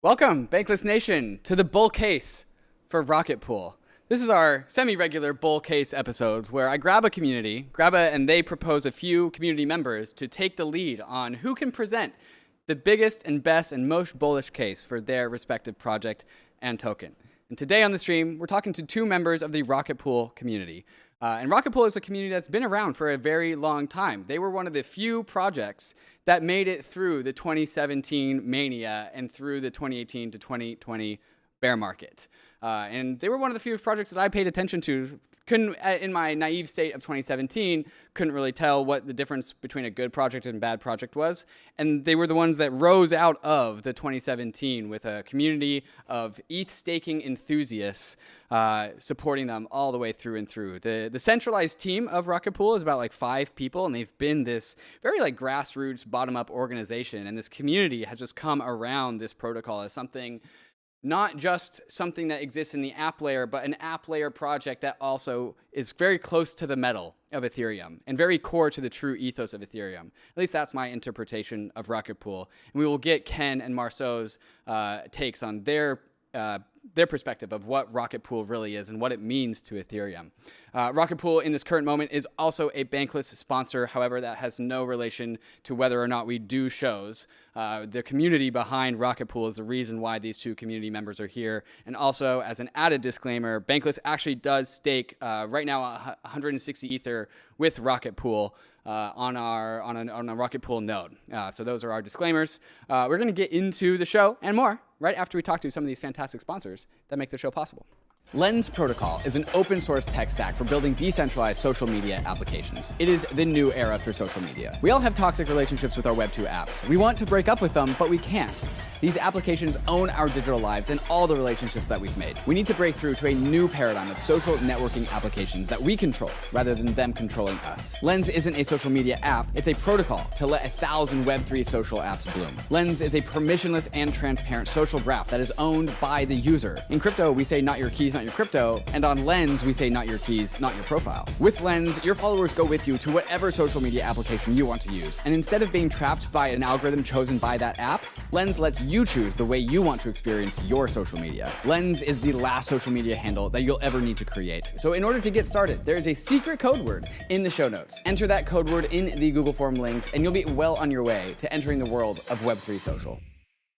Welcome, Bankless Nation, to the Bull Case for Rocketpool. This is our semi-regular Bull Case episodes where I grab a community, and they propose a few community members to take the lead on who can present the biggest and best and most bullish case for their respective project and token. And today on the stream, we're talking to two members of the Rocketpool community. And Rocketpool is a community that's been around for a very long time. They were one of the few projects that made it through the 2017 mania and through the 2018 to 2020 bear market. And they were one of the few projects that I paid attention to. In my naive state of 2017, couldn't really tell what the difference between a good project and a bad project was. And they were the ones that rose out of the 2017 with a community of ETH staking enthusiasts supporting them all the way through and through. The centralized team of Rocketpool is about like 5 people, and they've been this very like grassroots, bottom-up organization. And this community has just come around this protocol as something, not just something that exists in the app layer, but an app layer project that also is very close to the metal of Ethereum and very core to the true ethos of Ethereum. At least that's my interpretation of Rocketpool. And we will get Ken and Marceau's takes on their perspective of what Rocketpool really is and what it means to Ethereum. Rocketpool in this current moment is also a Bankless sponsor. However, that has no relation to whether or not we do shows. The community behind Rocketpool is the reason why these two community members are here. And also, as an added disclaimer, Bankless actually does stake right now 160 Ether with Rocketpool on a Rocketpool node. So those are our disclaimers. We're going to get into the show and more right after we talk to some of these fantastic sponsors that make the show possible. Lens Protocol is an open source tech stack for building decentralized social media applications. It is the new era for social media. We all have toxic relationships with our Web2 apps. We want to break up with them, but we can't. These applications own our digital lives and all the relationships that we've made. We need to break through to a new paradigm of social networking applications that we control rather than them controlling us. Lens isn't a social media app, it's a protocol to let 1,000 Web3 social apps bloom. Lens is a permissionless and transparent social graph that is owned by the user. In crypto, we say not your keys, not your crypto, and on Lens, we say not your keys, not your profile. With Lens, your followers go with you to whatever social media application you want to use. And instead of being trapped by an algorithm chosen by that app, Lens lets you choose the way you want to experience your social media. Lens is the last social media handle that you'll ever need to create. So in order to get started, there is a secret code word in the show notes. Enter that code word in the Google form linked, and you'll be well on your way to entering the world of Web3 social.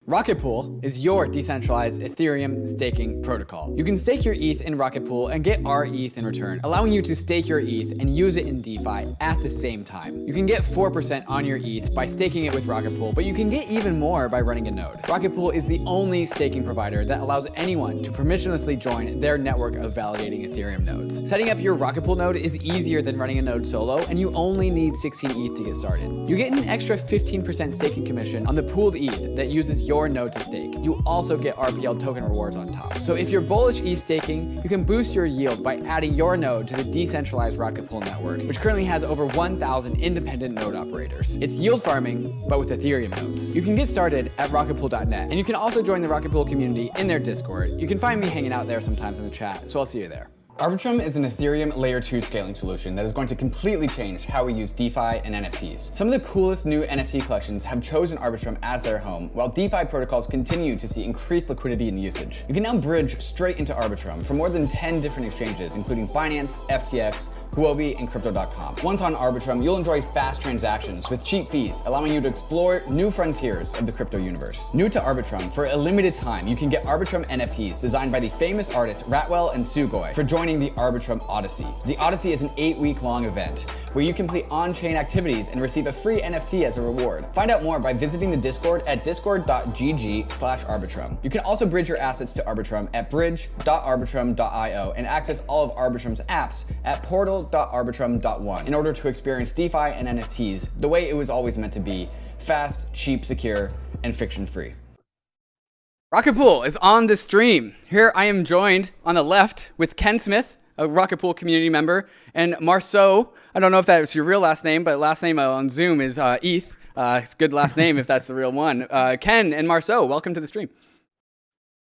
Rocketpool is your decentralized Ethereum staking protocol. You can stake your ETH in Rocketpool and get rETH in return, allowing you to stake your ETH and use it in DeFi at the same time. You can get 4% on your ETH by staking it with Rocketpool, but you can get even more by running a node. Rocketpool is the only staking provider that allows anyone to permissionlessly join their network of validating Ethereum nodes. Setting up your Rocketpool node is easier than running a node solo, and you only need 16 ETH to get started. You get an extra 15% staking commission on the pooled ETH that uses your node to stake. You also get RPL token rewards on top. So if you're bullish ETH staking, you can boost your yield by adding your node to the decentralized Rocketpool network, which currently has over 1,000 independent node operators. It's yield farming, but with Ethereum nodes. You can get started at rocketpool.net, and you can also join the Rocketpool community in their Discord. You can find me hanging out there sometimes in the chat, so I'll see you there. ARBITRUM is an Ethereum layer 2 scaling solution that is going to completely change how we use DeFi and NFTs. Some of the coolest new NFT collections have chosen ARBITRUM as their home, while DeFi protocols continue to see increased liquidity and usage. You can now bridge straight into ARBITRUM from more than 10 different exchanges, including Binance, FTX, Huobi, and Crypto.com. Once on ARBITRUM, you'll enjoy fast transactions with cheap fees, allowing you to explore new frontiers of the crypto universe. New to ARBITRUM, for a limited time, you can get ARBITRUM NFTs designed by the famous artists Ratwell and Sugoi for joining the ARBITRUM Odyssey. The Odyssey is an 8-week-long event where you complete on-chain activities and receive a free NFT as a reward. Find out more by visiting the Discord at discord.gg/arbitrum. You can also bridge your assets to ARBITRUM at bridge.arbitrum.io and access all of ARBITRUM's apps at portal.arbitrum.one in order to experience DeFi and NFTs the way it was always meant to be: fast, cheap, secure, and friction-free. Rocketpool is on the stream. Here I am joined on the left with Ken Smith, a Rocketpool community member, and Marceau. I don't know if that was your real last name, but last name on Zoom is ETH. It's a good last name if that's the real one. Ken and Marceau, welcome to the stream.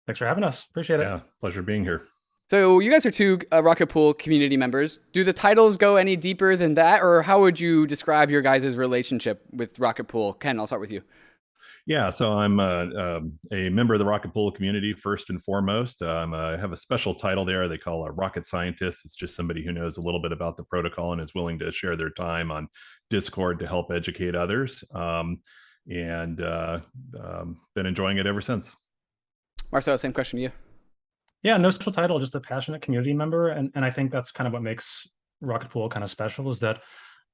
Thanks for having us. Appreciate it. Yeah, pleasure being here. So you guys are two Rocketpool community members. Do the titles go any deeper than that, or how would you describe your guys' relationship with Rocketpool? Ken, I'll start with you. Yeah, so I'm a member of the Rocketpool community first and foremost. I have a special title there they call a rocket scientist. It's just somebody who knows a little bit about the protocol and is willing to share their time on Discord to help educate others. And been enjoying it ever since. Marceau, same question to you. Yeah, no special title, just a passionate community member. And I think that's kind of what makes Rocketpool kind of special, is that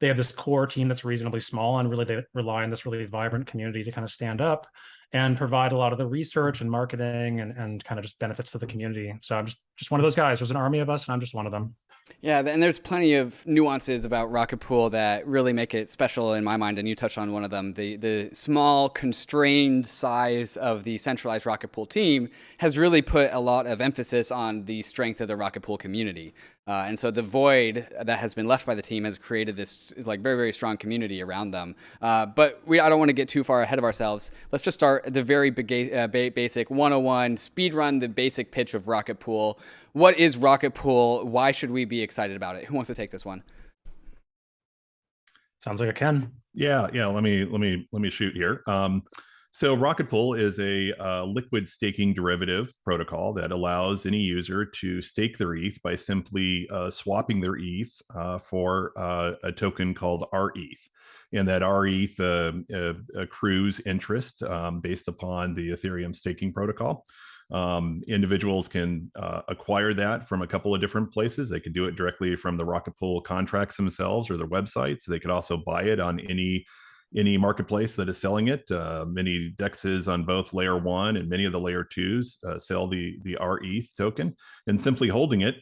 they have this core team that's reasonably small, and really they rely on this really vibrant community to kind of stand up and provide a lot of the research and marketing and kind of just benefits to the community. So I'm just one of those guys. There's an army of us, and I'm just one of them. Yeah, and there's plenty of nuances about Rocketpool that really make it special in my mind, and you touched on one of them. The small, constrained size of the centralized Rocketpool team has really put a lot of emphasis on the strength of the Rocketpool community. And so the void that has been left by the team has created this like very, very strong community around them. But I don't want to get too far ahead of ourselves. Let's just start at the very basic 101, speed run the basic pitch of Rocketpool. What is Rocketpool? Why should we be excited about it? Who wants to take this one? Sounds like a Ken. Yeah. Let me shoot here. So Rocketpool is a liquid staking derivative protocol that allows any user to stake their ETH by simply swapping their ETH for a token called rETH. And that rETH accrues interest based upon the Ethereum staking protocol. Individuals can acquire that from a couple of different places. They could do it directly from the Rocketpool contracts themselves or their websites. They could also buy it on any marketplace that is selling it. Many dexes on both layer 1 and many of the layer 2s sell the rETH token, and simply holding it,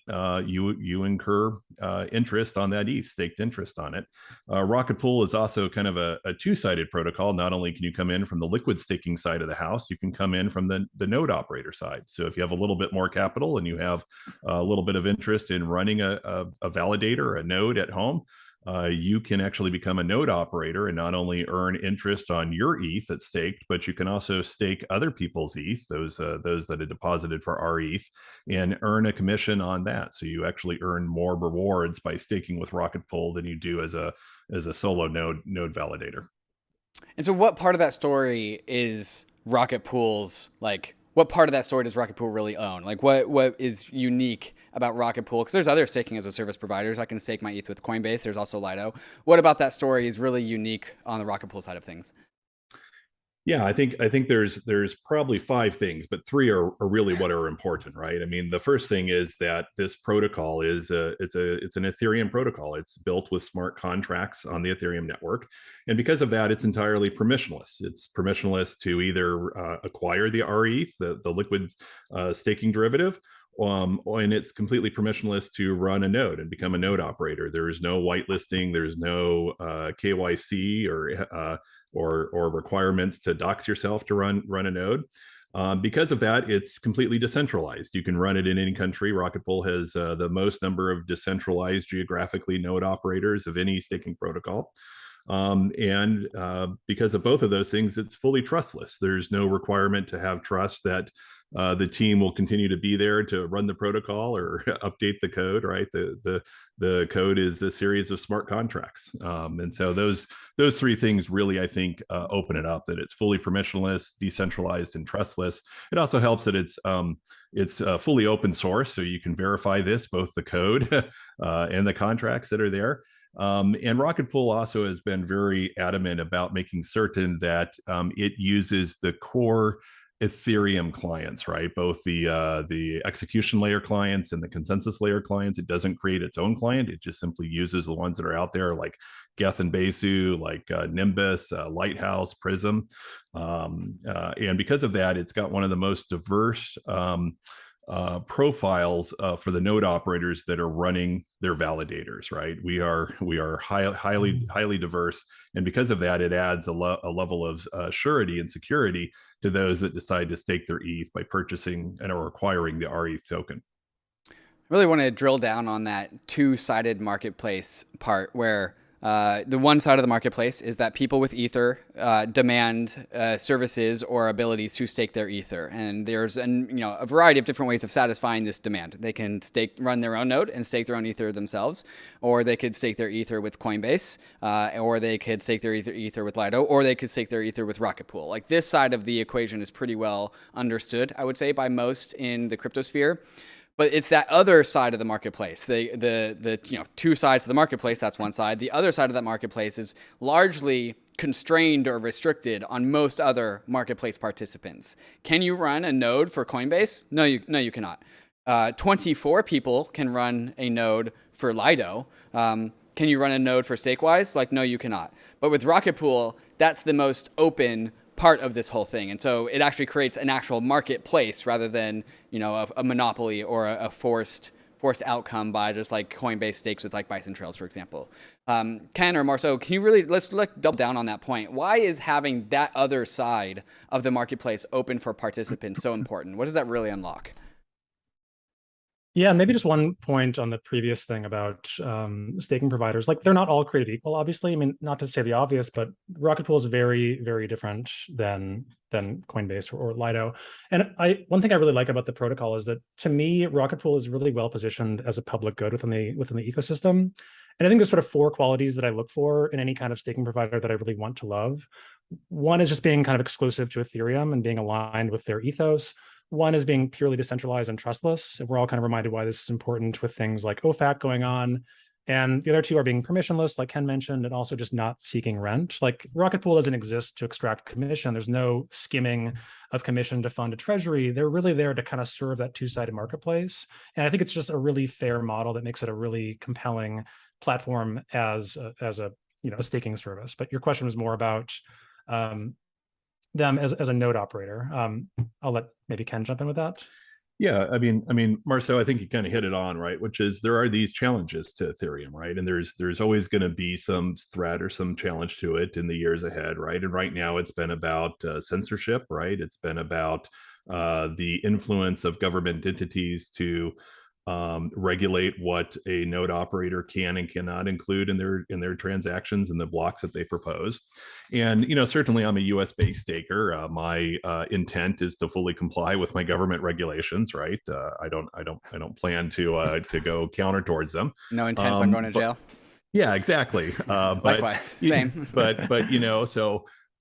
you incur interest on that ETH, staked interest on it. Rocketpool is also kind of a two-sided protocol. Not only can you come in from the liquid staking side of the house, you can come in from the node operator side. So if you have a little bit more capital and you have a little bit of interest in running a validator, a node at home, you can actually become a node operator and not only earn interest on your ETH that's staked, but you can also stake other people's ETH, those that are deposited for rETH, and earn a commission on that. So you actually earn more rewards by staking with Rocketpool than you do as a solo node validator. And so what part of that story is Rocketpool's, like, what part of that story does Rocketpool really own? Like, what is unique about Rocketpool? Because there's other staking as a service providers. I can stake my ETH with Coinbase. There's also Lido. What about that story is really unique on the Rocketpool side of things? Yeah, I think there's probably 5 things, but 3 are really what are important, right? I mean, the first thing is that this protocol is it's an Ethereum protocol. It's built with smart contracts on the Ethereum network, and because of that, it's entirely permissionless. It's permissionless to either acquire the rETH, the liquid staking derivative, and it's completely permissionless to run a node and become a node operator. There is no whitelisting. There's no KYC or requirements to dox yourself to run a node. Because of that, it's completely decentralized. You can run it in any country. Rocketpool has the most number of decentralized geographically node operators of any staking protocol. And because of both of those things, it's fully trustless. There's no requirement to have trust that the team will continue to be there to run the protocol or update the code, right? The code is a series of smart contracts. And so those 3 things really, I think, open it up, that it's fully permissionless, decentralized, and trustless. It also helps that it's fully open source, so you can verify this, both the code and the contracts that are there. And Rocketpool also has been very adamant about making certain that it uses the core Ethereum clients, right? Both the execution layer clients and the consensus layer clients. It doesn't create its own client. It just simply uses the ones that are out there, like Geth and Besu, like Nimbus, Lighthouse, Prism. And because of that, it's got one of the most diverse profiles for the node operators that are running their validators, right? We are highly diverse, and because of that, it adds a level of surety and security to those that decide to stake their ETH by purchasing and or acquiring the rETH token. I really want to drill down on that two-sided marketplace part where The one side of the marketplace is that people with Ether demand services or abilities to stake their Ether, and there's a variety of different ways of satisfying this demand. They can run their own node and stake their own Ether themselves, or they could stake their Ether with Coinbase, or they could stake their Ether with Lido, or they could stake their Ether with Rocketpool. Like, this side of the equation is pretty well understood, I would say, by most in the cryptosphere. But it's that other side of the marketplace, the two sides of the marketplace. That's one side. The other side of that marketplace is largely constrained or restricted on most other marketplace participants. Can you run a node for Coinbase? No, you cannot. 24 people can run a node for Lido. Can you run a node for Stakewise? Like, no, you cannot. But with Rocketpool, that's the most open part of this whole thing, and so it actually creates an actual marketplace rather than a monopoly or a forced outcome by just like Coinbase stakes with like Bison Trails, for example. Ken or Marceau, can you really let's double down on that point? Why is having that other side of the marketplace open for participants so important? What does that really unlock? Yeah, maybe just one point on the previous thing about staking providers. Like, they're not all created equal, obviously. I mean, not to say the obvious, but Rocketpool is very, very different than Coinbase or Lido. And one thing I really like about the protocol is that, to me, Rocketpool is really well positioned as a public good within the ecosystem. And I think there's sort of 4 qualities that I look for in any kind of staking provider that I really want to love. One is just being kind of exclusive to Ethereum and being aligned with their ethos. One is being purely decentralized and trustless. We're all kind of reminded why this is important with things like OFAC going on. And the other 2 are being permissionless, like Ken mentioned, and also just not seeking rent. Like, Rocketpool doesn't exist to extract commission. There's no skimming of commission to fund a treasury. They're really there to kind of serve that 2-sided marketplace. And I think it's just a really fair model that makes it a really compelling platform as a staking service. But your question was more about them as a node operator. I'll let maybe Ken jump in with that. Yeah, I mean, Marceau, I think you kind of hit it on, right? Which is, there are these challenges to Ethereum, right? And there's always going to be some threat or some challenge to it in the years ahead, right? And right now it's been about censorship, right? It's been about the influence of government entities to regulate what a node operator can and cannot include in their transactions and the blocks that they propose. And certainly I'm a U.S. based staker. My intent is to fully comply with my government regulations. Right? I don't plan to go counter towards them. No intent on going to jail. Yeah, exactly. Likewise, same. But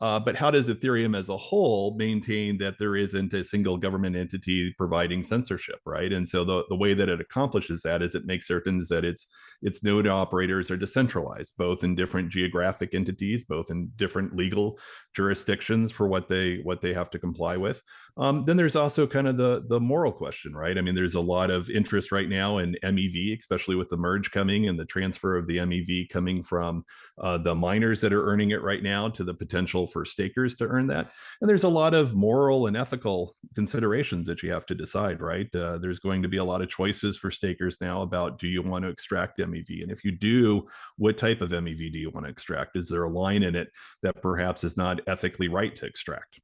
but how does Ethereum as a whole maintain that there isn't a single government entity providing censorship, right? And so the way that it accomplishes that is it makes certain that its node operators are decentralized, both in different geographic entities, both in different legal jurisdictions for what they have to comply with. Then there's also kind of the moral question, right? I mean, there's a lot of interest right now in MEV, especially with the merge coming and the transfer of the MEV coming from the miners that are earning it right now to the potential for stakers to earn that. And there's a lot of moral and ethical considerations that you have to decide, right? There's going to be a lot of choices for stakers now about, do you want to extract MEV? And if you do, what type of MEV do you want to extract? Is there a line in it that perhaps is not ethically right to extract?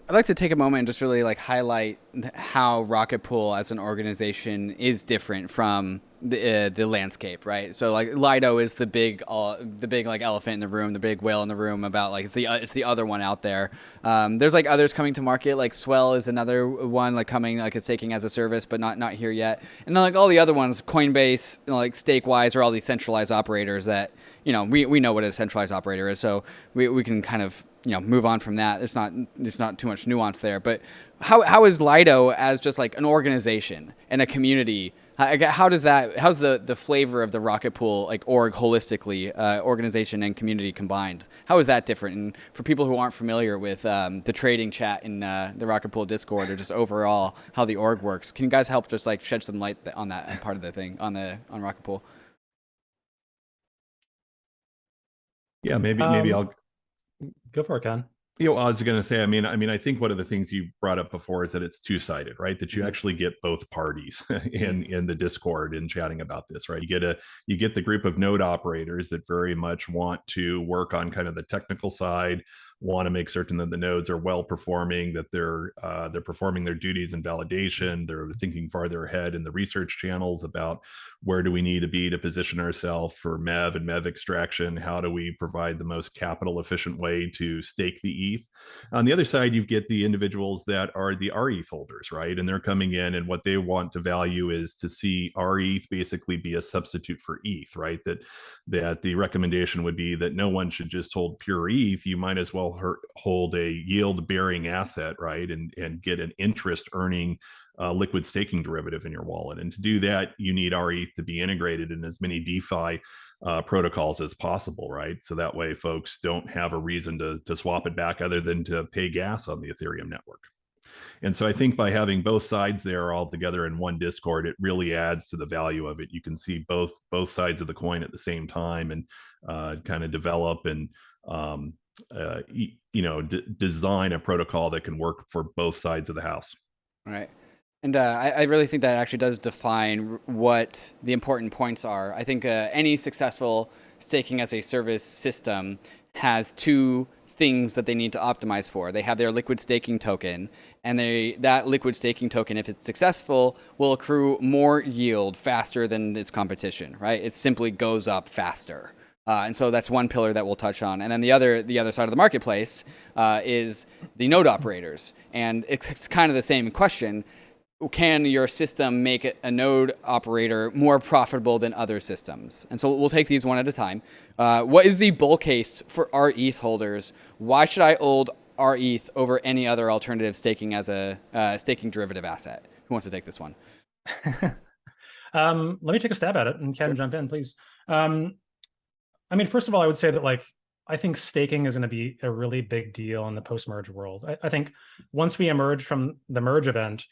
I'd like to take a moment and just really like highlight how Rocketpool as an organization is different from the landscape, right? So like Lido is the big like elephant in the room, the big whale in the room about like it's the other one out there. There's like others coming to market, like Swell is another one like coming, like it's staking as a service, but not here yet. And then like all the other ones, Coinbase, like Stakewise, are all these centralized operators that we know what a centralized operator is, so we can kind of move on from that. There's not too much nuance there. But how is Lido as just like an organization and a community? How's the flavor of the Rocketpool like org holistically, organization and community combined? How is that different? And for people who aren't familiar with the trading chat in the Rocketpool Discord, or just overall how the org works, can you guys help just like shed some light on that part of the thing on Rocketpool? Yeah, maybe I'll go for it, Ken. I was going to say, I mean, I think one of the things you brought up before is that it's two-sided, right? That you actually get both parties in the Discord and chatting about this, right? You get the group of node operators that very much want to work on kind of the technical side, want to make certain that the nodes are well performing, that they're performing their duties in validation. They're thinking farther ahead in the research channels about where do we need to be to position ourselves for MEV and MEV extraction? How do we provide the most capital efficient way to stake the ETH? On the other side, you get the individuals that are the rETH holders, right? And they're coming in, and what they want to value is to see rETH basically be a substitute for ETH, right? That the recommendation would be that no one should just hold pure ETH. You might as well hold a yield bearing asset, right? And get an interest earning liquid staking derivative in your wallet. And to do that, you need rETH to be integrated in as many DeFi protocols as possible, right? So that way folks don't have a reason to swap it back other than to pay gas on the Ethereum network. And so I think by having both sides there all together in one Discord, it really adds to the value of it. You can see both sides of the coin at the same time and kind of develop and design a protocol that can work for both sides of the house. Right. And I really think that actually does define what the important points are. I think any successful staking as a service system has two things that they need to optimize for. They have their liquid staking token, and that liquid staking token, if it's successful, will accrue more yield faster than its competition, right? It simply goes up faster. And so that's one pillar that we'll touch on. And then the other side of the marketplace is the node operators. And it's kind of the same question. Can your system make a node operator more profitable than other systems? And so we'll take these one at a time. What is the bull case for rETH holders? Why should I hold rETH over any other alternative staking as a staking derivative asset? Who wants to take this one? Let me take a stab at it, and Ken, jump in, please. I mean, first of all, I would say that I think staking is going to be a really big deal in the post-merge world. I think once we emerge from the merge event,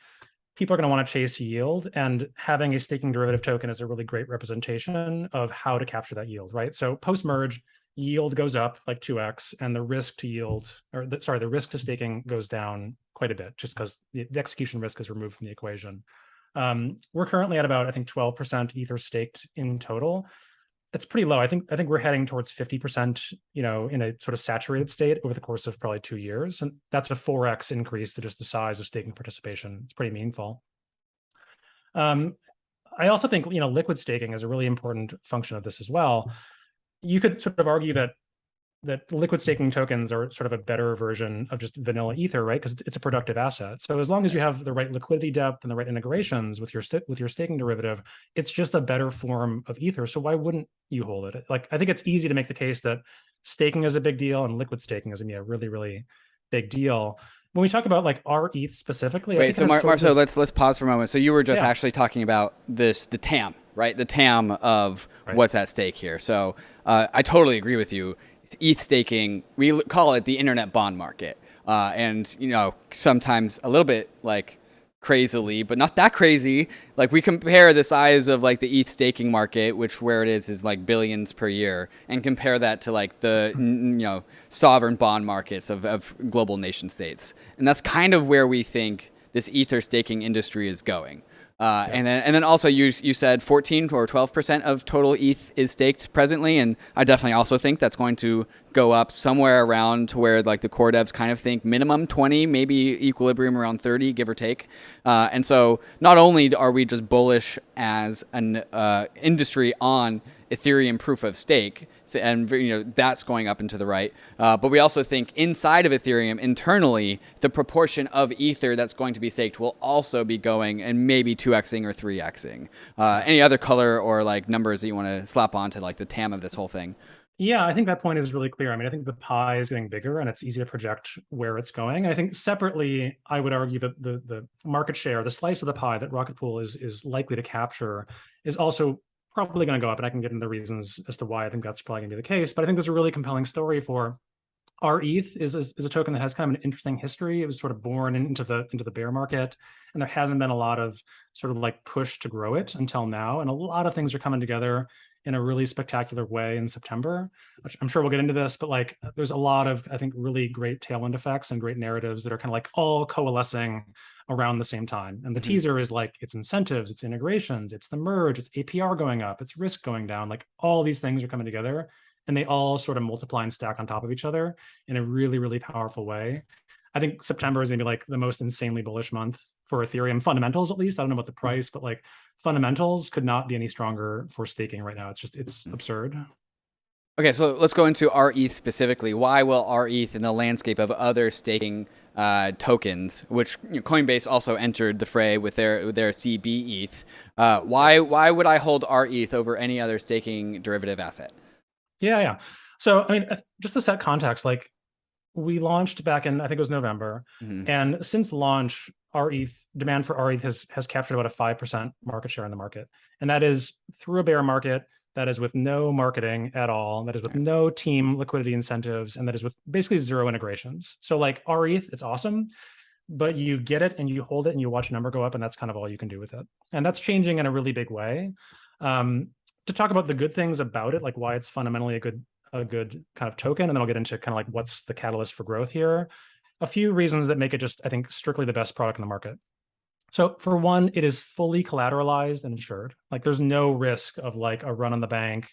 people are going to want to chase yield, and having a staking derivative token is a really great representation of how to capture that yield, right? So post-merge, yield goes up like 2x, and the risk to yield, the risk to staking goes down quite a bit, just because the execution risk is removed from the equation. We're currently at about, I think, 12% Ether staked in total. It's pretty low. I think we're heading towards 50%, in a sort of saturated state over the course of probably 2 years. And that's a 4x increase to just the size of staking participation. It's pretty meaningful. I also think, liquid staking is a really important function of this as well. You could sort of argue that liquid staking tokens are sort of a better version of just vanilla Ether, right? Because it's a productive asset. So as long as you have the right liquidity depth and the right integrations with your staking derivative, it's just a better form of Ether. So why wouldn't you hold it? I think it's easy to make the case that staking is a big deal and liquid staking is a really, really big deal. When we talk about rETH specifically, wait. So Marceau, let's pause for a moment. So you were just actually talking about the TAM, right? The TAM of what's at stake here. So I totally agree with you. ETH staking, we call it the internet bond market. And, sometimes a little bit crazily, but not that crazy. We compare the size of the ETH staking market, which where it is billions per year, and compare that to the, sovereign bond markets of global nation states. And that's kind of where we think this Ether staking industry is going. And then also you said 14 or 12% of total ETH is staked presently, and I definitely also think that's going to go up somewhere around to where the core devs kind of think minimum 20, maybe equilibrium around 30, give or take. And so not only are we just bullish as an industry on Ethereum proof of stake, and that's going up and to the right. But we also think inside of Ethereum, internally, the proportion of Ether that's going to be staked will also be going and maybe 2xing or 3xing. Any other color or numbers that you want to slap onto the TAM of this whole thing? Yeah, I think that point is really clear. I mean, I think the pie is getting bigger and it's easy to project where it's going. I think separately, I would argue that the market share, the slice of the pie that Rocketpool is likely to capture is also probably going to go up, and I can get into the reasons as to why I think that's probably going to be the case. But I think there's a really compelling story for rETH is a token that has kind of an interesting history. It was sort of born into the bear market, and there hasn't been a lot of sort of push to grow it until now. And a lot of things are coming together in a really spectacular way in September, which I'm sure we'll get into this, but there's a lot of, I think, really great tailwind effects and great narratives that are kind of all coalescing around the same time. And the teaser is it's incentives, it's integrations, it's the merge, it's APR going up, it's risk going down. All these things are coming together and they all sort of multiply and stack on top of each other in a really, really powerful way. I think September is going to be like the most insanely bullish month for Ethereum fundamentals, at least. I don't know about the price, but like fundamentals could not be any stronger for staking right now. It's absurd. Okay, so let's go into rETH specifically. Why will rETH in the landscape of other staking tokens, which Coinbase also entered the fray with their CBETH, why would I hold rETH over any other staking derivative asset? Yeah. So, I mean, just to set context, like we launched back in, I think it was November. And since launch, rETH, demand for rETH has captured about a 5% market share in the market. And that is through a bear market, that is with no marketing at all, that is with no team liquidity incentives, and that is with basically zero integrations. So like rETH, it's awesome, but you get it and you hold it and you watch a number go up, and that's kind of all you can do with it. And that's changing in a really big way. To talk about the good things about it, like why it's fundamentally a good kind of token, and then I'll get into kind of like what's the catalyst for growth here. A few reasons that make it just, I think, strictly the best product in the market. So for one, it is fully collateralized and insured. Like there's no risk of like a run on the bank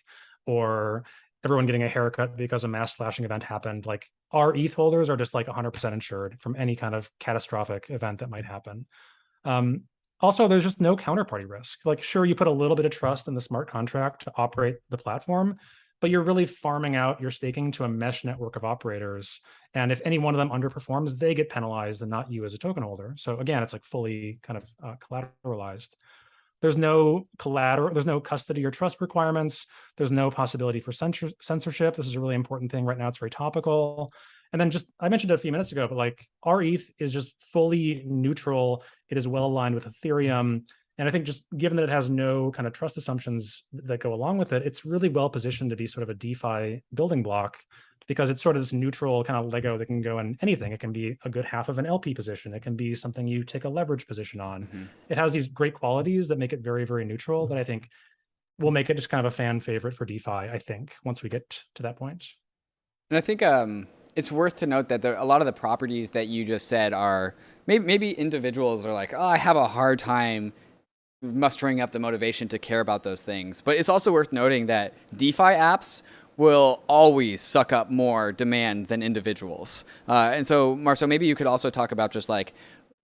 or everyone getting a haircut because a mass slashing event happened. Like our ETH holders are just like 100% insured from any kind of catastrophic event that might happen. Also, there's just no counterparty risk. Like sure, you put a little bit of trust in the smart contract to operate the platform, but you're really farming out your staking to a mesh network of operators. And if any one of them underperforms, they get penalized and not you as a token holder. So again, it's like fully kind of collateralized. There's no collateral, there's no custody or trust requirements. There's no possibility for censorship. This is a really important thing right now. It's very topical. And then just, I mentioned it a few minutes ago, but like rETH is just fully neutral. It is well aligned with Ethereum. And I think just given that it has no kind of trust assumptions that go along with it, it's really well positioned to be sort of a DeFi building block because it's sort of this neutral kind of Lego that can go in anything. It can be a good half of an LP position. It can be something you take a leverage position on. It has these great qualities that make it very, very neutral that I think will make it just kind of a fan favorite for DeFi, I think, once we get to that point. And I think it's worth to note that a lot of the properties that you just said are maybe individuals are like, oh, I have a hard time mustering up the motivation to care about those things. But it's also worth noting that DeFi apps will always suck up more demand than individuals. And so, Marceau, maybe you could also talk about just like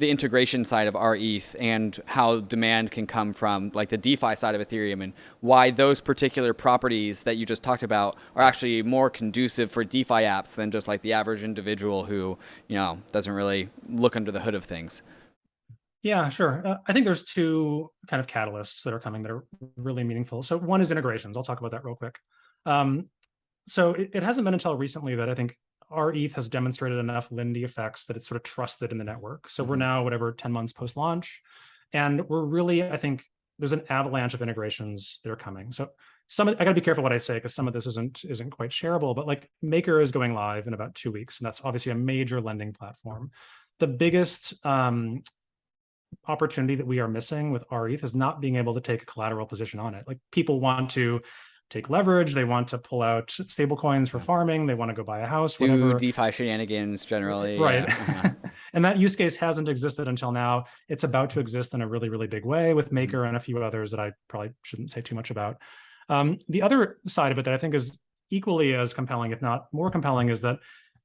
the integration side of rETH and how demand can come from like the DeFi side of Ethereum and why those particular properties that you just talked about are actually more conducive for DeFi apps than just like the average individual who, doesn't really look under the hood of things. Yeah, sure. I think there's two kind of catalysts that are coming that are really meaningful. So one is integrations. I'll talk about that real quick. So it hasn't been until recently that I think rETH has demonstrated enough Lindy effects that it's sort of trusted in the network. So we're now, 10 months post-launch. And we're really, I think, there's an avalanche of integrations that are coming. So I got to be careful what I say because some of this isn't quite shareable, but like Maker is going live in about 2 weeks. And that's obviously a major lending platform. The biggest opportunity that we are missing with rETH is not being able to take a collateral position on it. Like people want to take leverage, they want to pull out stable coins for farming, they want to go buy a house, whatever. DeFi shenanigans generally. Right. Yeah. And that use case hasn't existed until now. It's about to exist in a really, really big way with Maker and a few others that I probably shouldn't say too much about. The other side of it that I think is equally as compelling, if not more compelling, is that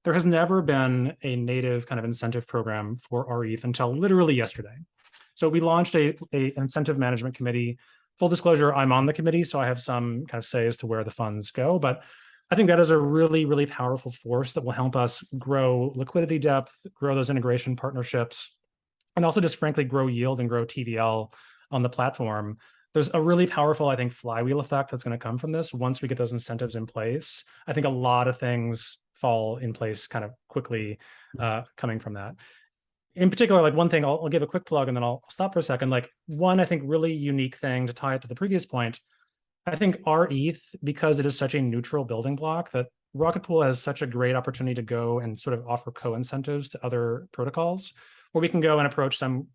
there has never been a native kind of incentive program for rETH until literally yesterday. So we launched a incentive management committee. Full disclosure, I'm on the committee, so I have some kind of say as to where the funds go. But I think that is a really, really powerful force that will help us grow liquidity depth, grow those integration partnerships, and also just frankly grow yield and grow TVL on the platform. There's a really powerful, I think, flywheel effect that's going to come from this once we get those incentives in place. I think a lot of things fall in place kind of quickly coming from that. In particular, like one thing, I'll give a quick plug and then I'll stop for a second. Like one, I think, really unique thing to tie it to the previous point. I think rETH, because it is such a neutral building block, that Rocketpool has such a great opportunity to go and sort of offer co-incentives to other protocols, where we can go and approach some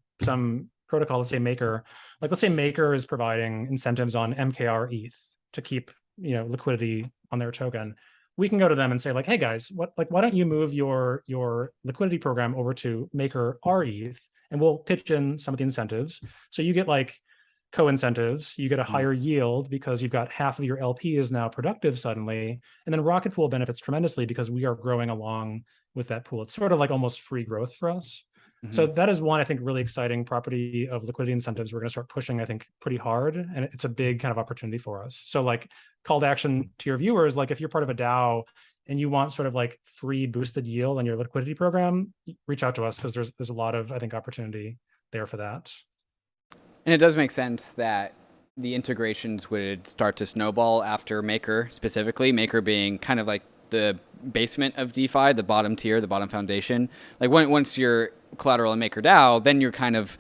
protocol, let's say Maker. Like let's say Maker is providing incentives on MKR ETH to keep liquidity on their token. We can go to them and say like, hey guys, why don't you move your liquidity program over to Maker rETH, and we'll pitch in some of the incentives. So you get like co-incentives. You get a higher yield because you've got half of your LP is now productive suddenly. And then Rocketpool benefits tremendously because we are growing along with that pool. It's sort of like almost free growth for us. So that is one, I think, really exciting property of liquidity incentives. We're going to start pushing, I think, pretty hard. And it's a big kind of opportunity for us. So like call to action to your viewers, like if you're part of a DAO and you want sort of like free boosted yield on your liquidity program, reach out to us because there's a lot of, I think, opportunity there for that. And it does make sense that the integrations would start to snowball after Maker specifically, Maker being kind of like the basement of DeFi, the bottom tier, the bottom foundation. Like once you're collateral in Maker DAO, then you're kind of,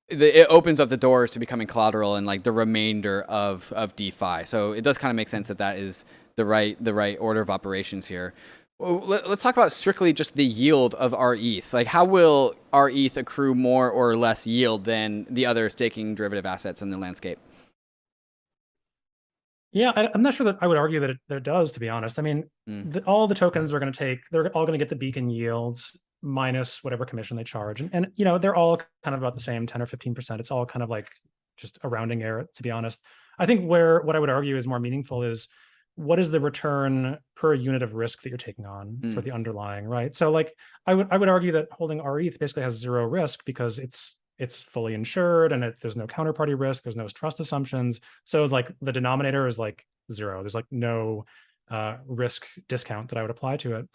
it opens up the doors to becoming collateral in like the remainder of DeFi. So it does kind of make sense that that is the right order of operations here. Well, let's talk about strictly just the yield of rETH. Like how will rETH accrue more or less yield than the other staking derivative assets in the landscape? Yeah, I'm not sure that I would argue that it does, to be honest. I mean, all the tokens are going to take, they're all going to get the beacon yields minus whatever commission they charge. And you know, they're all kind of about the same 10 or 15%. It's all kind of like just a rounding error, to be honest. I think what I would argue is more meaningful is what is the return per unit of risk that you're taking on for the underlying, right? So like, I would argue that holding rETH basically has zero risk because it's fully insured and there's no counterparty risk, there's no trust assumptions. So like the denominator is like zero. There's like no risk discount that I would apply to it.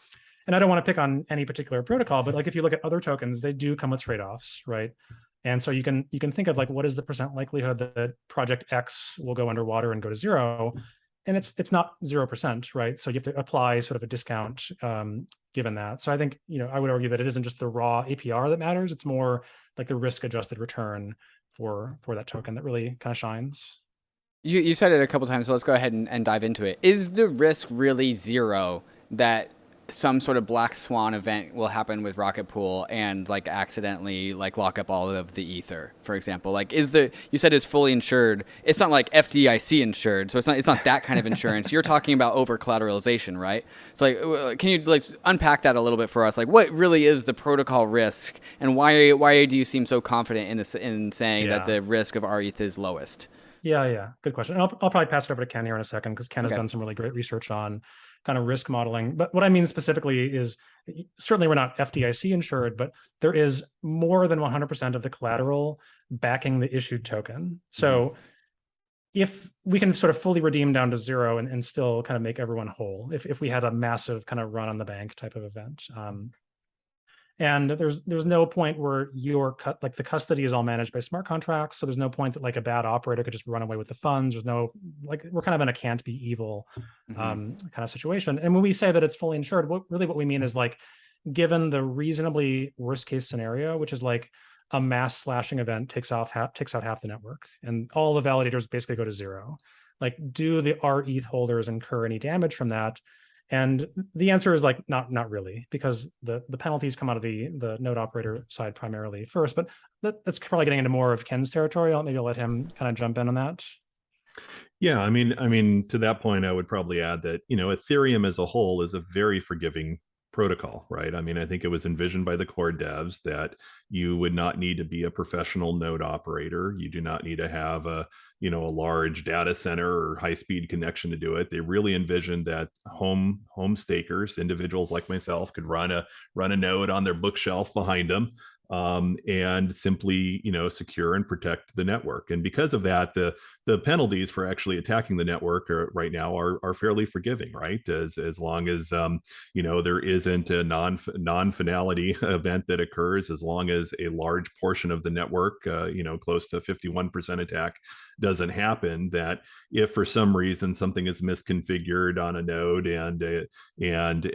And I don't want to pick on any particular protocol, but like if you look at other tokens, they do come with trade-offs, right? And so you can think of like, what is the percent likelihood that project X will go underwater and go to zero? And it's not 0%, right? So you have to apply sort of a discount given that. So I think, you know, I would argue that it isn't just the raw APR that matters. It's more like the risk-adjusted return for that token that really kind of shines. You said it a couple times, so let's go ahead and dive into it. Is the risk really zero that some sort of black swan event will happen with Rocketpool and like accidentally like lock up all of the ether, for example? Like you said it's fully insured. It's not like FDIC insured, so it's not that kind of insurance. You're talking about over collateralization, right? So like, can you like unpack that a little bit for us? Like what really is the protocol risk and why do you seem so confident in saying that the risk of rETH is lowest? Yeah. Good question. I'll probably pass it over to Ken here in a second because Ken has done some really great research on kind of risk modeling. But what I mean specifically is certainly we're not FDIC insured, but there is more than 100% of the collateral backing the issued token. So if we can sort of fully redeem down to zero and still kind of make everyone whole, if we had a massive kind of run on the bank type of event. And there's no point where like the custody is all managed by smart contracts. So there's no point that like a bad operator could just run away with the funds. There's no, like, we're kind of in a can't be evil kind of situation. And when we say that it's fully insured, what we mean is like, given the reasonably worst case scenario, which is like a mass slashing event takes out half the network and all the validators basically go to zero. Like, do the rETH holders incur any damage from that? And the answer is like, not really, because the penalties come out of the node operator side primarily first, but that's probably getting into more of Ken's territory. Maybe I'll let him kind of jump in on that. Yeah, I mean, to that point, I would probably add that, you know, Ethereum as a whole is a very forgiving protocol, right? I mean, I think it was envisioned by the core devs that you would not need to be a professional node operator. You do not need to have a large data center or high-speed connection to do it. They really envisioned that home stakers, individuals like myself, could run a node on their bookshelf behind them. And simply, secure and protect the network. And because of that, the penalties for actually attacking the network right now are fairly forgiving, right? As long as there isn't a non-finality event that occurs, as long as a large portion of the network, close to 51% attack, doesn't happen. That if for some reason something is misconfigured on a node and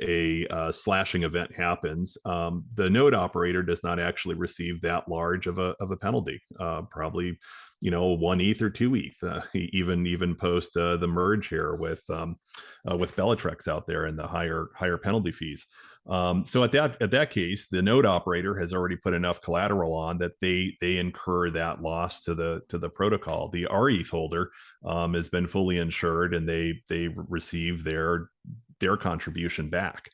a slashing event happens, the node operator does not actually receive that large of a penalty, probably 1 ETH or 2 ETH, even post the merge here with Bellatrix out there and the higher penalty fees. So at that case, the node operator has already put enough collateral on that they incur that loss to the protocol. The rETH holder has been fully insured and they receive their their contribution back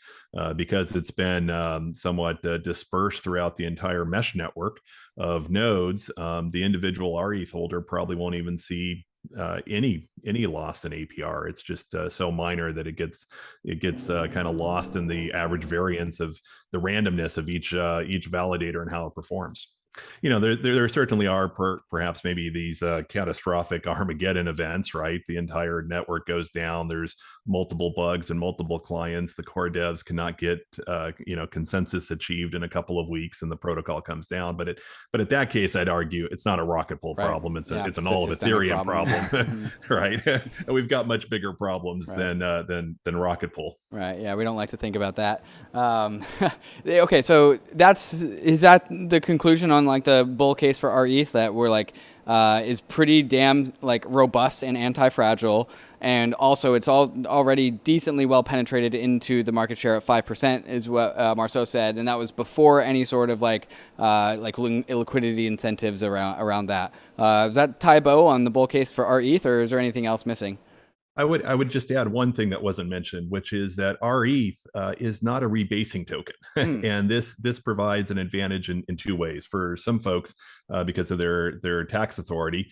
because it's been somewhat dispersed throughout the entire mesh network of nodes. The individual rETH holder probably won't even see any loss in APR. It's just so minor that it gets kind of lost in the average variance of the randomness of each validator and how it performs. There certainly are perhaps maybe these catastrophic Armageddon events, right? The entire network goes down. There's multiple bugs and multiple clients. The core devs cannot get consensus achieved in a couple of weeks, and the protocol comes down. But at that case, I'd argue it's not a Rocketpool problem. It's an all of Ethereum problem, right? And we've got much bigger problems than Rocketpool. Right. Yeah, we don't like to think about that. Okay, so is that the conclusion on like the bull case for rETH, that we're like is pretty damn like robust and anti-fragile, and also it's already decently well penetrated into the market share at 5%, is what Marceau said, and that was before any sort of like illiquidity incentives around that. Does that tie a bow on the bull case for rETH, or is there anything else missing? I would just add one thing that wasn't mentioned, which is that rETH is not a rebasing token, and this provides an advantage in two ways. For some folks, because of their tax authority,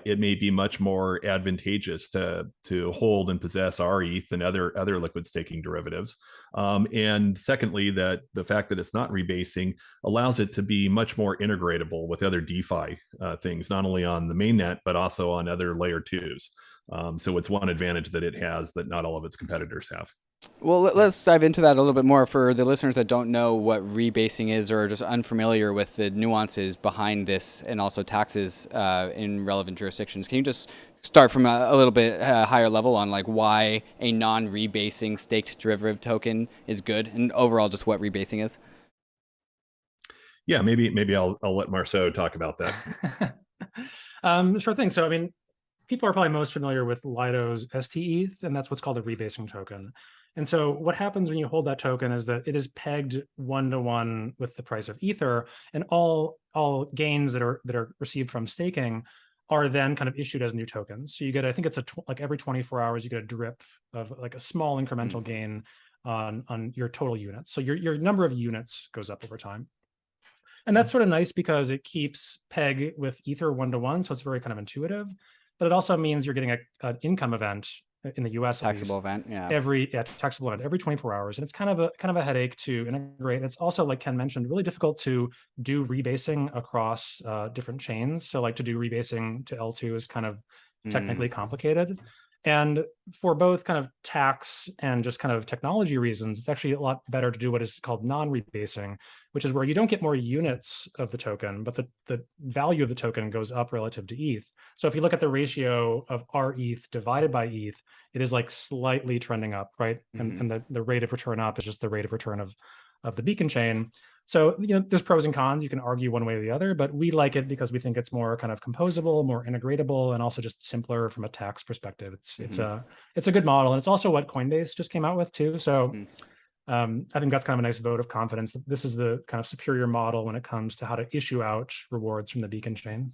it may be much more advantageous to hold and possess rETH and other liquid staking derivatives. And secondly, that the fact that it's not rebasing allows it to be much more integratable with other DeFi things, not only on the mainnet but also on other layer 2s. So it's one advantage that it has that not all of its competitors have. Well, let's dive into that a little bit more for the listeners that don't know what rebasing is, or are just unfamiliar with the nuances behind this, and also taxes in relevant jurisdictions. Can you just start from a little bit higher level on like why a non-rebasing staked derivative token is good, and overall just what rebasing is? Yeah, maybe I'll let Marceau talk about that. Sure thing. So I mean, people are probably most familiar with Lido's STETH, and that's what's called a rebasing token. And so what happens when you hold that token is that it is pegged 1-to-1 with the price of Ether, and all gains that are received from staking are then kind of issued as new tokens. So you get, I think it's like every 24 hours, you get a drip of like a small incremental gain on your total units. So your number of units goes up over time. And that's sort of nice because it keeps peg with Ether 1-to-1, so it's very kind of intuitive. But it also means you're getting an income event in the U.S. Taxable event, yeah. Taxable event every 24 hours, and it's kind of a headache to integrate. It's also, like Ken mentioned, really difficult to do rebasing across different chains. So, like to do rebasing to L2 is kind of technically complicated. And for both kind of tax and just kind of technology reasons, it's actually a lot better to do what is called non-rebasing, which is where you don't get more units of the token, but the value of the token goes up relative to ETH. So if you look at the ratio of rETH divided by ETH, it is like slightly trending up, right? And the rate of return up is just the rate of return of the beacon chain. So, there's pros and cons. You can argue one way or the other, but we like it because we think it's more kind of composable, more integratable, and also just simpler from a tax perspective. It's a good model, and it's also what Coinbase just came out with too. So, I think that's kind of a nice vote of confidence that this is the kind of superior model when it comes to how to issue out rewards from the beacon chain.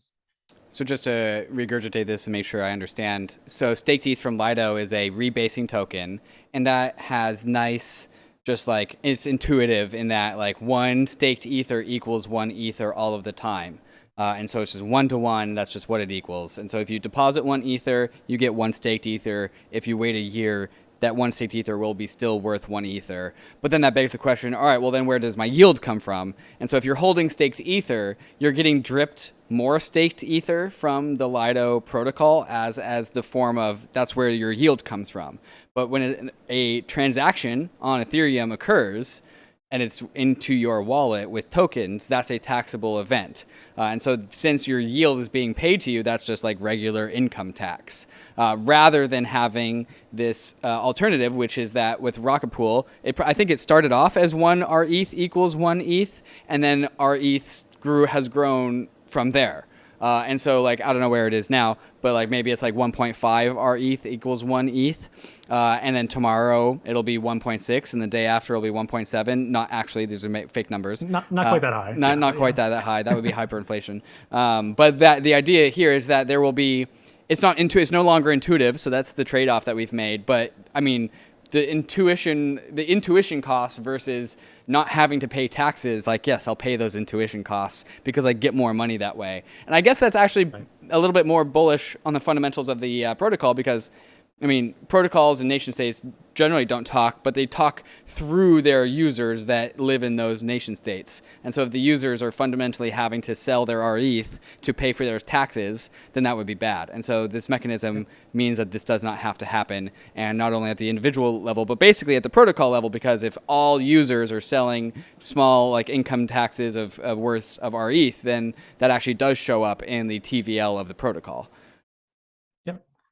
So just to regurgitate this and make sure I understand, so staked ETH from Lido is a rebasing token, and that has nice. Just like it's intuitive in that like one staked Ether equals one Ether all of the time. And so it's just 1-to-1, that's just what it equals. And so if you deposit one Ether, you get one staked Ether. If you wait a year, that one staked Ether will be still worth one Ether. But then that begs the question, all right, well then where does my yield come from? And so if you're holding staked Ether, you're getting dripped more staked Ether from the Lido protocol as the form of, that's where your yield comes from. But when a transaction on Ethereum occurs, and it's into your wallet with tokens, that's a taxable event. And so since your yield is being paid to you, that's just like regular income tax. Rather than having this alternative, which is that with Rocketpool, I think it started off as one rETH equals one ETH, and then rETH has grown from there. And so like, I don't know where it is now, but like maybe it's like 1.5 rETH equals one ETH. And then tomorrow it'll be 1.6, and the day after it'll be 1.7. Not actually, these are fake numbers. Not quite that high. Not quite that high. That would be hyperinflation. But the idea here is that there will be, it's no longer intuitive. So that's the trade-off that we've made. But I mean, the intuition costs versus not having to pay taxes. Like, yes, I'll pay those intuition costs because I get more money that way. And I guess that's actually a little bit more bullish on the fundamentals of the protocol, because I mean, protocols and nation states generally don't talk, but they talk through their users that live in those nation states. And so if the users are fundamentally having to sell their rETH to pay for their taxes, then that would be bad. And so this mechanism means that this does not have to happen, and not only at the individual level, but basically at the protocol level, because if all users are selling small like income taxes of worth of rETH, then that actually does show up in the TVL of the protocol.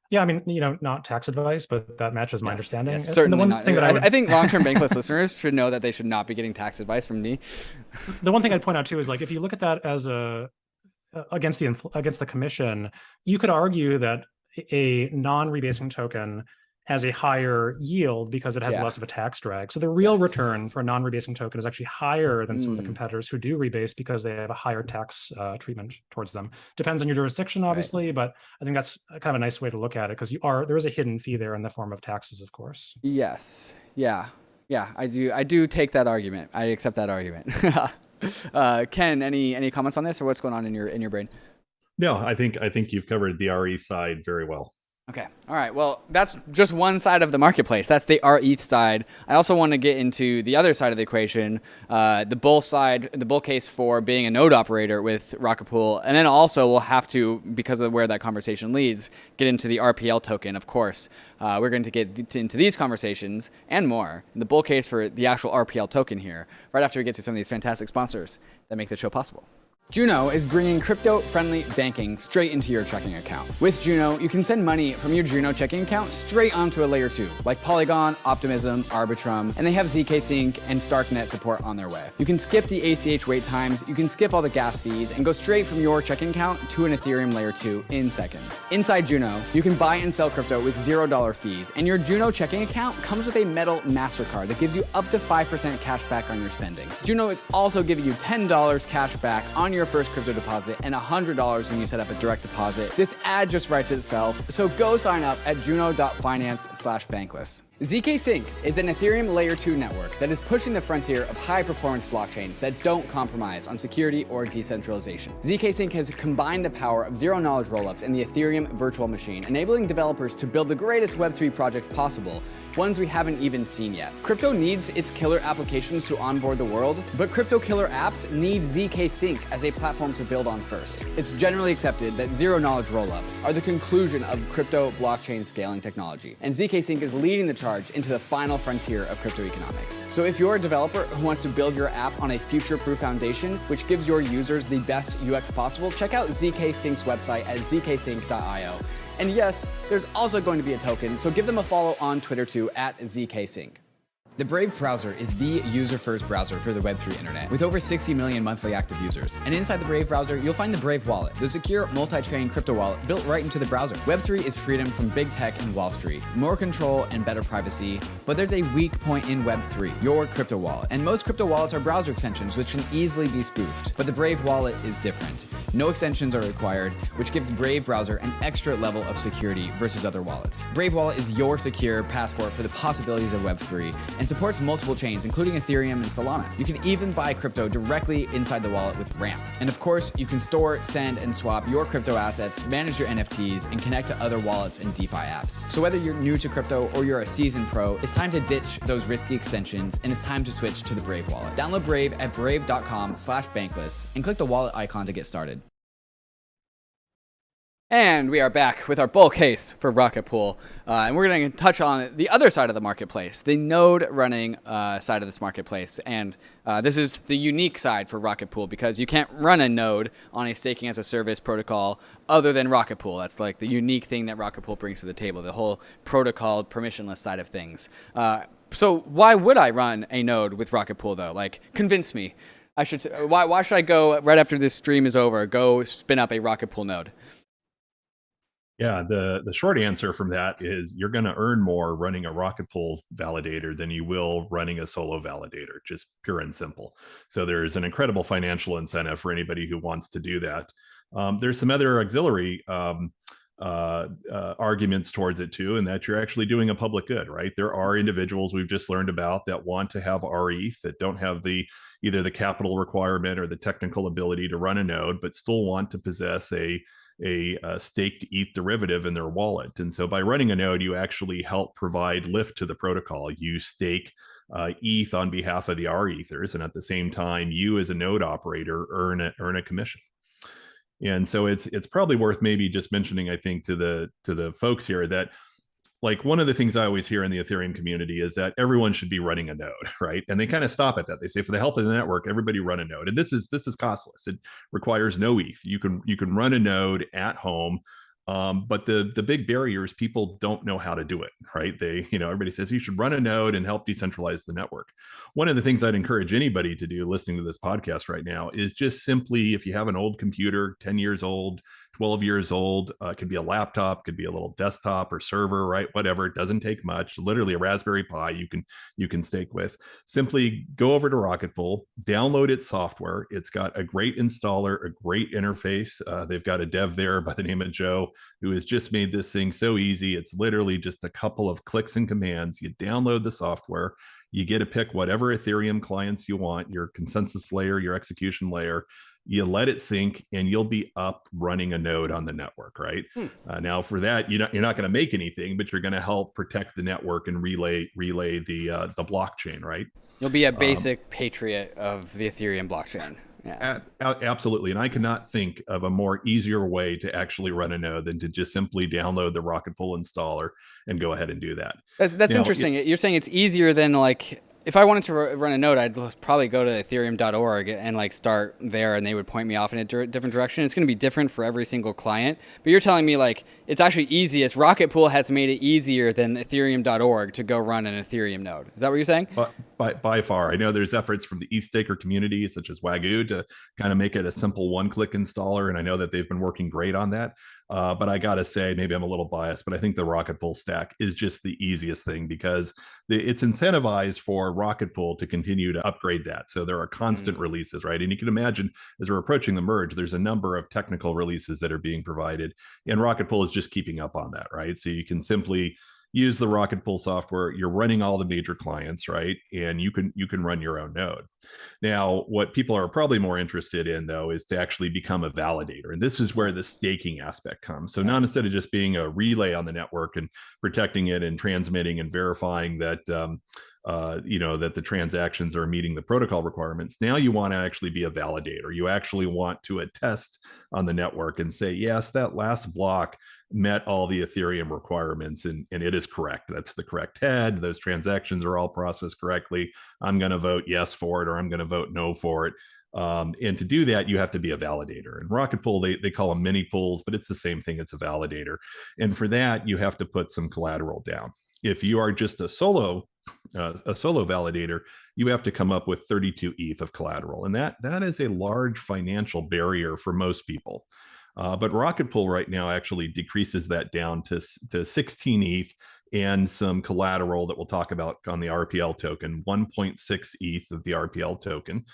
Yeah, I mean, not tax advice, but that matches my understanding. Yes, certainly not. I think long-term Bankless listeners should know that they should not be getting tax advice from me. The one thing I'd point out too is, like, if you look at that as against the commission, you could argue that a non-rebasing token has a higher yield because it has less of a tax drag. So the real return for a non-rebasing token is actually higher than some of the competitors who do rebase, because they have a higher tax treatment towards them. Depends on your jurisdiction, obviously, but I think that's kind of a nice way to look at it, because there is a hidden fee there in the form of taxes, of course. Yes. Yeah. I do take that argument. I accept that argument. Ken, any comments on this, or what's going on in your brain? No, I think you've covered the RE side very well. Okay. All right. Well, that's just one side of the marketplace. That's the rETH side. I also want to get into the other side of the equation, the bull side, the bull case for being a node operator with Rocketpool. And then also we'll have to, because of where that conversation leads, get into the RPL token, of course. We're going to get into these conversations and more in the bull case for the actual RPL token here, right after we get to some of these fantastic sponsors that make the show possible. Juno is bringing crypto-friendly banking straight into your checking account. With Juno, you can send money from your Juno checking account straight onto a layer 2, like Polygon, Optimism, Arbitrum, and they have ZK Sync and Starknet support on their way. You can skip the ACH wait times, you can skip all the gas fees, and go straight from your checking account to an Ethereum layer 2 in seconds. Inside Juno, you can buy and sell crypto with $0 fees, and your Juno checking account comes with a metal MasterCard that gives you up to 5% cash back on your spending. Juno is also giving you $10 cash back on your first crypto deposit and $100 when you set up a direct deposit. This ad just writes itself, so go sign up at juno.finance/bankless. ZK Sync is an Ethereum layer 2 network that is pushing the frontier of high-performance blockchains that don't compromise on security or decentralization. ZK Sync has combined the power of zero-knowledge rollups and the Ethereum virtual machine, enabling developers to build the greatest Web3 projects possible, ones we haven't even seen yet. Crypto needs its killer applications to onboard the world, but crypto killer apps need ZK Sync as a platform to build on first. It's generally accepted that zero-knowledge rollups are the conclusion of crypto blockchain scaling technology, and ZK Sync is leading the charge into the final frontier of crypto economics. So if you're a developer who wants to build your app on a future-proof foundation, which gives your users the best UX possible, check out ZK Sync's website at zksync.io. And yes, there's also going to be a token, so give them a follow on Twitter too, at ZKSync. The Brave browser is the user-first browser for the Web3 internet, with over 60 million monthly active users. And inside the Brave browser, you'll find the Brave Wallet, the secure multi-chain crypto wallet built right into the browser. Web3 is freedom from big tech and Wall Street, more control and better privacy, but there's a weak point in Web3, your crypto wallet. And most crypto wallets are browser extensions, which can easily be spoofed. But the Brave Wallet is different. No extensions are required, which gives Brave browser an extra level of security versus other wallets. Brave Wallet is your secure passport for the possibilities of Web3, and supports multiple chains, including Ethereum and Solana. You can even buy crypto directly inside the wallet with Ramp. And of course, you can store, send, and swap your crypto assets, manage your NFTs, and connect to other wallets and DeFi apps. So whether you're new to crypto or you're a seasoned pro, it's time to ditch those risky extensions, and it's time to switch to the Brave wallet. Download Brave at brave.com/bankless and click the wallet icon to get started. And we are back with our bull case for Rocketpool. And we're going to touch on the other side of the marketplace, the node running side of this marketplace. And this is the unique side for Rocketpool, because you can't run a node on a staking as a service protocol other than Rocketpool. That's like the unique thing that Rocketpool brings to the table, the whole protocol permissionless side of things. So why would I run a node with Rocketpool though? Like, convince me. Why should I go right after this stream is over, go spin up a Rocketpool node? Yeah, the short answer from that is you're going to earn more running a Rocketpool validator than you will running a solo validator, just pure and simple. So there's an incredible financial incentive for anybody who wants to do that. There's some other auxiliary arguments towards it too, and that you're actually doing a public good, right? There are individuals we've just learned about that want to have rETH that don't have either the capital requirement or the technical ability to run a node, but still want to possess a staked ETH derivative in their wallet. And so by running a node, you actually help provide lift to the protocol. You stake ETH on behalf of the rEthers, and at the same time, you as a node operator earn a commission. And so it's probably worth maybe just mentioning, I think, to the folks here that, like, one of the things I always hear in the Ethereum community is that everyone should be running a node, right? And they kind of stop at that. They say, for the health of the network, everybody run a node. And this is costless. It requires no ETH. You can run a node at home. But the big barrier is people don't know how to do it, right? Everybody says you should run a node and help decentralize the network. One of the things I'd encourage anybody to do listening to this podcast right now is just simply, if you have an old computer, 10 years old, 12 years old, it could be a laptop, could be a little desktop or server, right? Whatever, it doesn't take much, literally a Raspberry Pi you can stake with. Simply go over to Rocketpool, download its software. It's got a great installer, a great interface. They've got a dev there by the name of Joe, who has just made this thing so easy. It's literally just a couple of clicks and commands. You download the software, you get to pick whatever Ethereum clients you want, your consensus layer, your execution layer. You let it sync, and you'll be up running a node on the network, right? Now, for that, you're not going to make anything, but you're going to help protect the network and relay the blockchain, right? You'll be a basic patriot of the Ethereum blockchain. Yeah. Absolutely. And I cannot think of a more easier way to actually run a node than to just simply download the Rocketpool installer and go ahead and do that. That's interesting. You're saying it's easier than, like, if I wanted to run a node, I'd probably go to ethereum.org and like start there, and they would point me off in a different direction. It's going to be different for every single client. But you're telling me, like, it's actually easiest. Rocketpool has made it easier than ethereum.org to go run an Ethereum node. Is that what you're saying? By far. I know there's efforts from the ETHStaker community, such as Wagyu, to kind of make it a simple one-click installer, and I know that they've been working great on that. But I got to say, maybe I'm a little biased, but I think the Rocketpool stack is just the easiest thing, because it's incentivized for Rocketpool to continue to upgrade that. So there are constant releases, right? And you can imagine, as we're approaching the merge, there's a number of technical releases that are being provided, and Rocketpool is just keeping up on that, right? So you can simply use the Rocketpool software. You're running all the major clients, right? And you can run your own node. Now, what people are probably more interested in, though, is to actually become a validator. And this is where the staking aspect comes. So not instead of just being a relay on the network and protecting it and transmitting and verifying that, that the transactions are meeting the protocol requirements. Now you want to actually be a validator. You actually want to attest on the network and say, yes, that last block met all the Ethereum requirements, and it is correct. That's the correct head. Those transactions are all processed correctly. I'm going to vote yes for it, or I'm going to vote no for it. And to do that, you have to be a validator. And Rocketpool, they call them mini pools, but it's the same thing. It's a validator. And for that, you have to put some collateral down. If you are just a solo validator, you have to come up with 32 ETH of collateral. And that is a large financial barrier for most people. But Rocketpool right now actually decreases that down to 16 ETH and some collateral that we'll talk about on the RPL token, 1.6 ETH of the RPL token.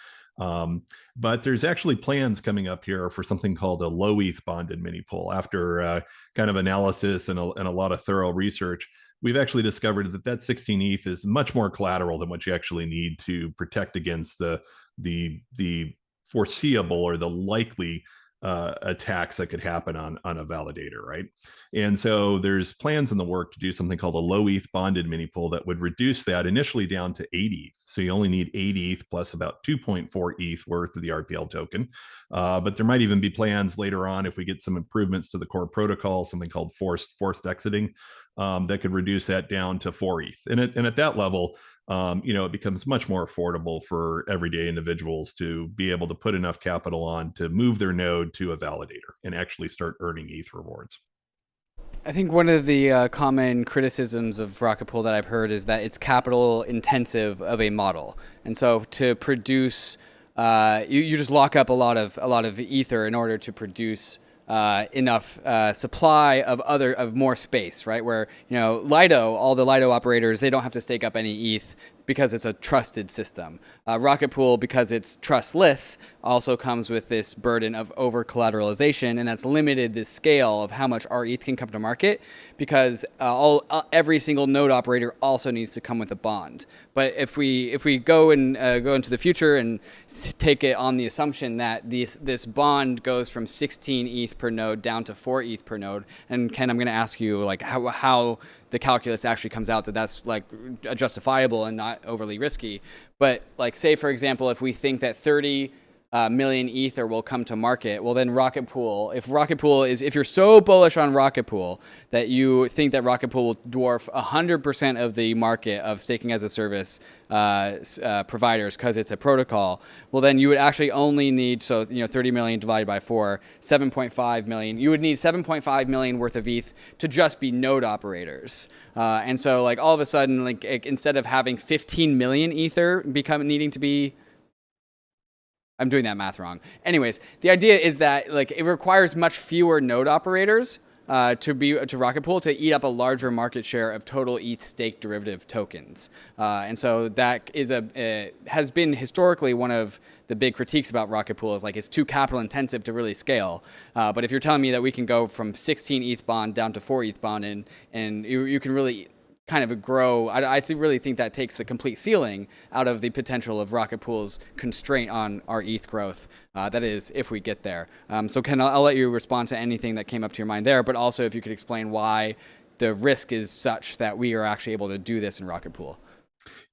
But there's actually plans coming up here for something called a low ETH bonded mini pool. After kind of analysis and a lot of thorough research, we've actually discovered that 16 ETH is much more collateral than what you actually need to protect against the foreseeable or the likely attacks that could happen on a validator, right? And so there's plans in the work to do something called a low ETH bonded mini pool that would reduce that initially down to 8 ETH. So you only need 8 ETH plus about 2.4 ETH worth of the RPL token. But there might even be plans later on, if we get some improvements to the core protocol, something called forced exiting, that could reduce that down to 4 ETH. And at that level, it becomes much more affordable for everyday individuals to be able to put enough capital on to move their node to a validator and actually start earning ETH rewards. I think one of the common criticisms of Rocketpool that I've heard is that it's capital intensive of a model. And so to produce, you just lock up a lot of ether in order to produce enough supply of more space, right? Where, Lido, all the Lido operators, they don't have to stake up any ETH because it's a trusted system. Rocketpool, because it's trustless, also comes with this burden of over collateralization, and that's limited the scale of how much rETH can come to market, because every single node operator also needs to come with a bond. But if we go into the future and take it on the assumption that this bond goes from 16 ETH per node down to 4 ETH per node, and Ken, I'm going to ask you like how the calculus actually comes out that that's like justifiable and not overly risky. But like, say for example, if we think that 30 million Ether will come to market, well then if you're so bullish on Rocketpool that you think that Rocketpool will dwarf 100% of the market of staking as a service providers because it's a protocol, well then you would actually only need, 30 million divided by 4, 7.5 million. You would need 7.5 million worth of ETH to just be node operators. And so like all of a sudden, like instead of having 15 million Ether needing to be, I'm doing that math wrong. Anyways, the idea is that like it requires much fewer node operators to Rocketpool to eat up a larger market share of total ETH stake derivative tokens. And so that is has been historically one of the big critiques about Rocketpool is like it's too capital intensive to really scale. But if you're telling me that we can go from 16 ETH bond down to 4 ETH bond and you can really kind of grow, I really think that takes the complete ceiling out of the potential of Rocketpool's constraint on our ETH growth. That is, if we get there. So Ken, I'll let you respond to anything that came up to your mind there, but also if you could explain why the risk is such that we are actually able to do this in Rocketpool.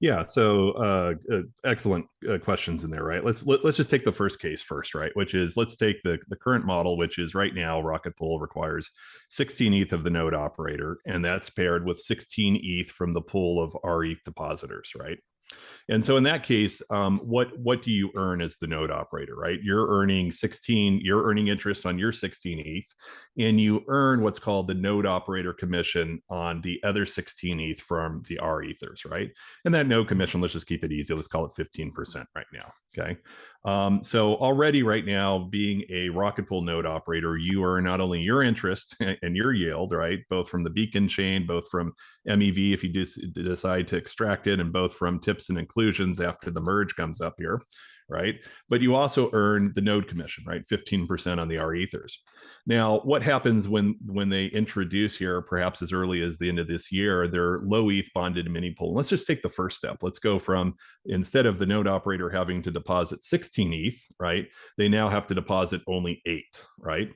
Yeah, so excellent questions in there, right? Let's just take the first case first, right? Which is, let's take the current model, which is right now Rocketpool requires 16 ETH of the node operator, and that's paired with 16 ETH from the pool of rETH depositors, right? And so in that case, what do you earn as the node operator, right? You're earning interest on your 16 ETH, and you earn what's called the node operator commission on the other 16 ETH from the rETHers, right? And that node commission, let's just keep it easy. Let's call it 15% right now, okay? So already right now, being a Rocketpool node operator, you earn not only your interest and your yield, right? Both from the beacon chain, both from MEV if you decide to extract it, and both from tips and inclusions after the merge comes up here, right? But you also earn the node commission, right? 15% on the rETHers. Now, what happens when they introduce here, perhaps as early as the end of this year, their low ETH bonded mini pool? Let's just take the first step. Let's go from, instead of the node operator having to deposit 16 ETH, right? They now have to deposit only 8, right?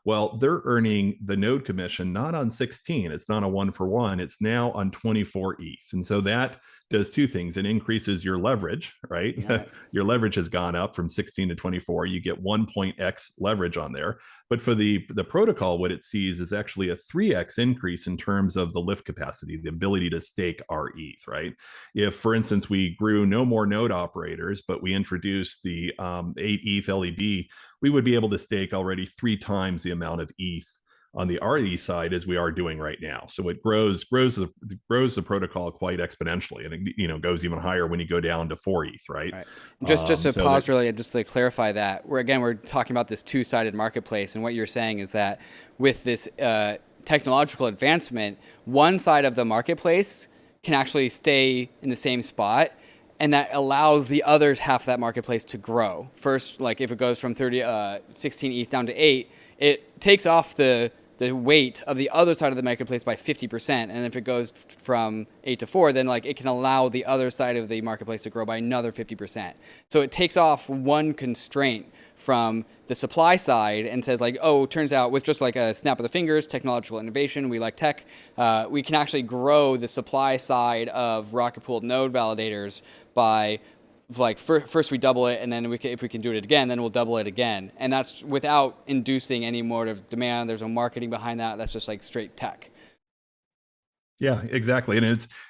Well, they're earning the node commission not on 16. It's not a 1-for-1. It's now on 24 ETH. And so that does two things. It increases your leverage, right? Yeah. Your leverage has gone up from 16 to 24. You get 1.x leverage on there. But for the protocol, what it sees is actually a 3x increase in terms of the lift capacity, the ability to stake rETH, right? If, for instance, we grew no more node operators, but we introduced the 8 ETH LEB, we would be able to stake already 3 times the amount of ETH on the rETH side as we are doing right now. So it grows the protocol quite exponentially, and it goes even higher when you go down to 4 ETH, right? Just to pause really, just to clarify that, we're talking about this two-sided marketplace, and what you're saying is that with this technological advancement, one side of the marketplace can actually stay in the same spot, and that allows the other half of that marketplace to grow. First, like if it goes from 16 ETH down to 8, it takes off the weight of the other side of the marketplace by 50%. And if it goes from 8 to 4, then like it can allow the other side of the marketplace to grow by another 50%. So it takes off one constraint from the supply side and says like, oh, it turns out with just like a snap of the fingers, technological innovation, we like tech, we can actually grow the supply side of Rocketpool node validators by like first we double it, and then if we can do it again, then we'll double it again. And that's without inducing any more of demand. There's no marketing behind that. That's just like straight tech. Yeah, exactly. And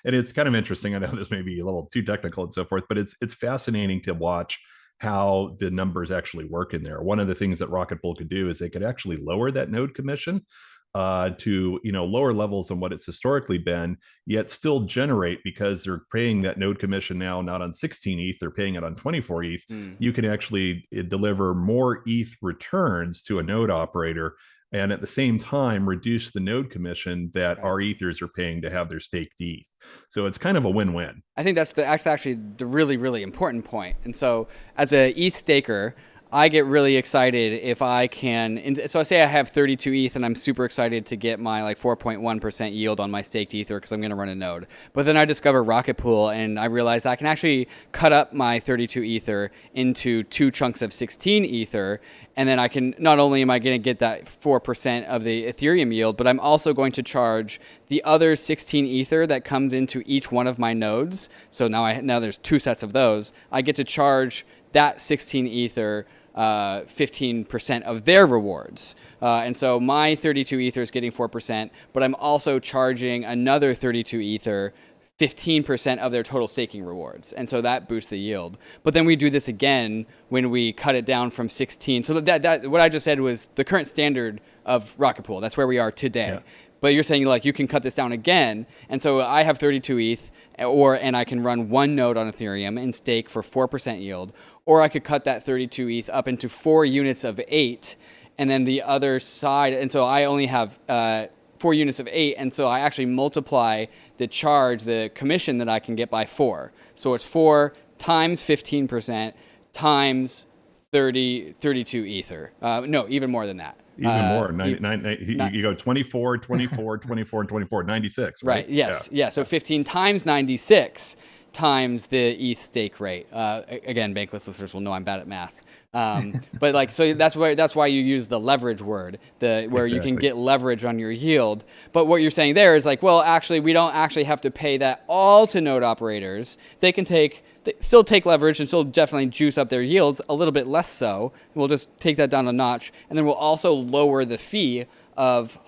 it's kind of interesting. I know this may be a little too technical and so forth, but it's fascinating to watch how the numbers actually work in there. One of the things that Rocketpool could do is they could actually lower that node commission to lower levels than what it's historically been, yet still generate, because they're paying that node commission now not on 16 ETH, they're paying it on 24 ETH. You can actually deliver more ETH returns to a node operator and at the same time reduce the node commission that our Right. ethers are paying to have their staked ETH. So it's kind of a win-win. I think that's actually the really, really important point. And so as a ETH staker, I get really excited if I can. So I say I have 32 ETH and I'm super excited to get my like 4.1% yield on my staked Ether because I'm going to run a node. But then I discover Rocketpool and I realize I can actually cut up my 32 Ether into 2 chunks of 16 Ether. And then I can, not only am I going to get that 4% of the Ethereum yield, but I'm also going to charge the other 16 Ether that comes into each one of my nodes. So now there's 2 sets of those. I get to charge that 16 Ether 15% of their rewards. And so my 32 Ether is getting 4%, but I'm also charging another 32 Ether 15% of their total staking rewards. And so that boosts the yield. But then we do this again when we cut it down from 16. So that what I just said was the current standard of Rocketpool. That's where we are today. Yeah. But you're saying like you can cut this down again. And so I have 32 ETH and I can run 1 node on Ethereum and stake for 4% yield. Or I could cut that 32 ETH up into 4 units of 8 and then the other side. And so I only have 4 units of 8. And so I actually multiply the commission that I can get by 4. So it's 4 times 15% times 32 Ether. No, even more than that. Even more. You go 24, 24, 24, and 24, 96, right? Right. Yes. Yeah. So 15 times 96 times the ETH stake rate. Again, Bankless listeners will know I'm bad at math. But like, so that's why you use the leverage word, where exactly. You can get leverage on your yield. But what you're saying there is like, well, actually, we don't actually have to pay that all to node operators. They can still take leverage and still definitely juice up their yields a little bit less so. We'll just take that down a notch, and then we'll also lower the fee of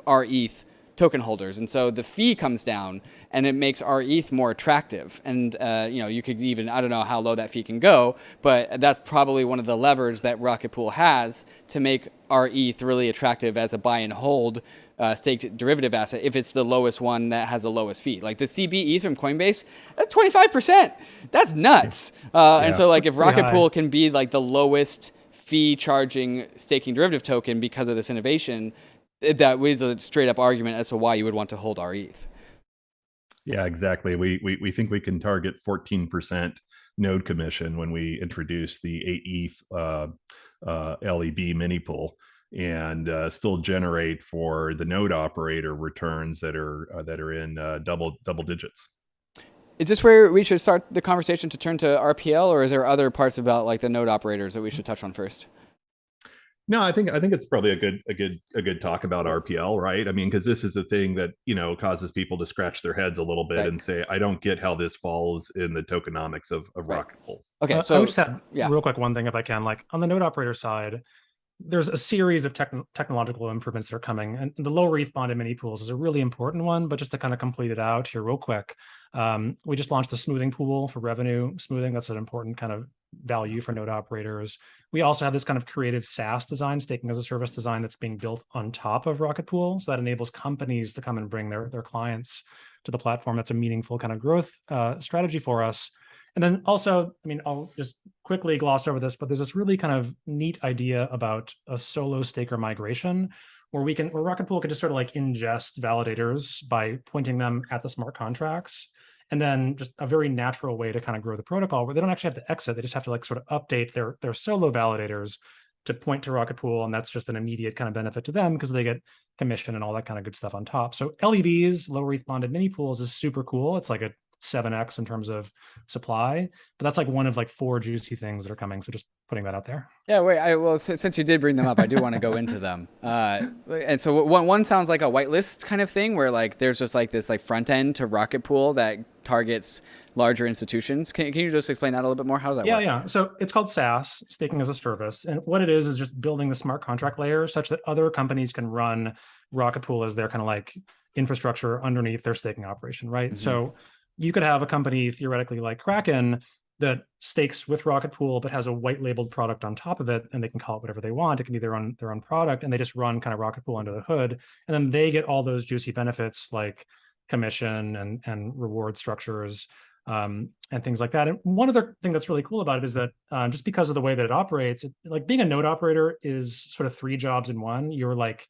our ETH token holders. And so the fee comes down and it makes our ETH more attractive. And, you could even, I don't know how low that fee can go, but that's probably one of the levers that Rocketpool has to make our ETH really attractive as a buy and hold staked derivative asset if it's the lowest one that has the lowest fee. Like the CB ETH from Coinbase, that's 25%. That's nuts. And so like if Rocketpool can be like the lowest fee charging staking derivative token because of this innovation, that is a straight up argument as to why you would want to hold our ETH. Yeah, exactly. We think we can target 14% node commission when we introduce the 8 ETH LEB mini pool, and still generate for the node operator returns that are in double digits. Is this where we should start the conversation to turn to RPL, or is there other parts about like the node operators that we should touch on first? No, I think it's probably a good talk about RPL, right? I mean, because this is a thing that causes people to scratch their heads a little bit right. And say, I don't get how this falls in the tokenomics of right. Rocketpool. Okay, so I would just add real quick one thing if I can. Like on the node operator side, there's a series of technological improvements that are coming, and the low ETH bonded mini pools is a really important one. But just to kind of complete it out here real quick, we just launched the smoothing pool for revenue smoothing. That's an important kind of value for node operators. We also have this kind of creative SaaS design, staking as a service design, that's being built on top of Rocketpool. So that enables companies to come and bring their clients to the platform. That's a meaningful kind of growth strategy for us. And then also, I mean, I'll just quickly gloss over this, but there's this really kind of neat idea about a solo staker migration where Rocketpool could just sort of like ingest validators by pointing them at the smart contracts. And then just a very natural way to kind of grow the protocol where they don't actually have to exit. They just have to like sort of update their solo validators to point to Rocketpool. And that's just an immediate kind of benefit to them because they get commission and all that kind of good stuff on top. So LEBs, low ETH bonded mini pools, is super cool. It's like a 7x in terms of supply, but that's like one of like 4 juicy things that are coming. So just putting that out there. Yeah, well, since you did bring them up, I do want to go into them. And so one sounds like a whitelist kind of thing where like there's just like this like front end to Rocketpool that targets larger institutions. Can you just explain that a little bit more? How does that work? Yeah. So it's called SaaS, staking as a service. And what it is just building the smart contract layer such that other companies can run Rocketpool as their kind of like infrastructure underneath their staking operation, right? Mm-hmm. So you could have a company theoretically like Kraken that stakes with Rocketpool, but has a white labeled product on top of it, and they can call it whatever they want. It can be their own product, and they just run kind of Rocketpool under the hood, and then they get all those juicy benefits like commission and reward structures and things like that. And one other thing that's really cool about it is that just because of the way that it operates, like being a node operator is sort of 3 jobs in one. You're like,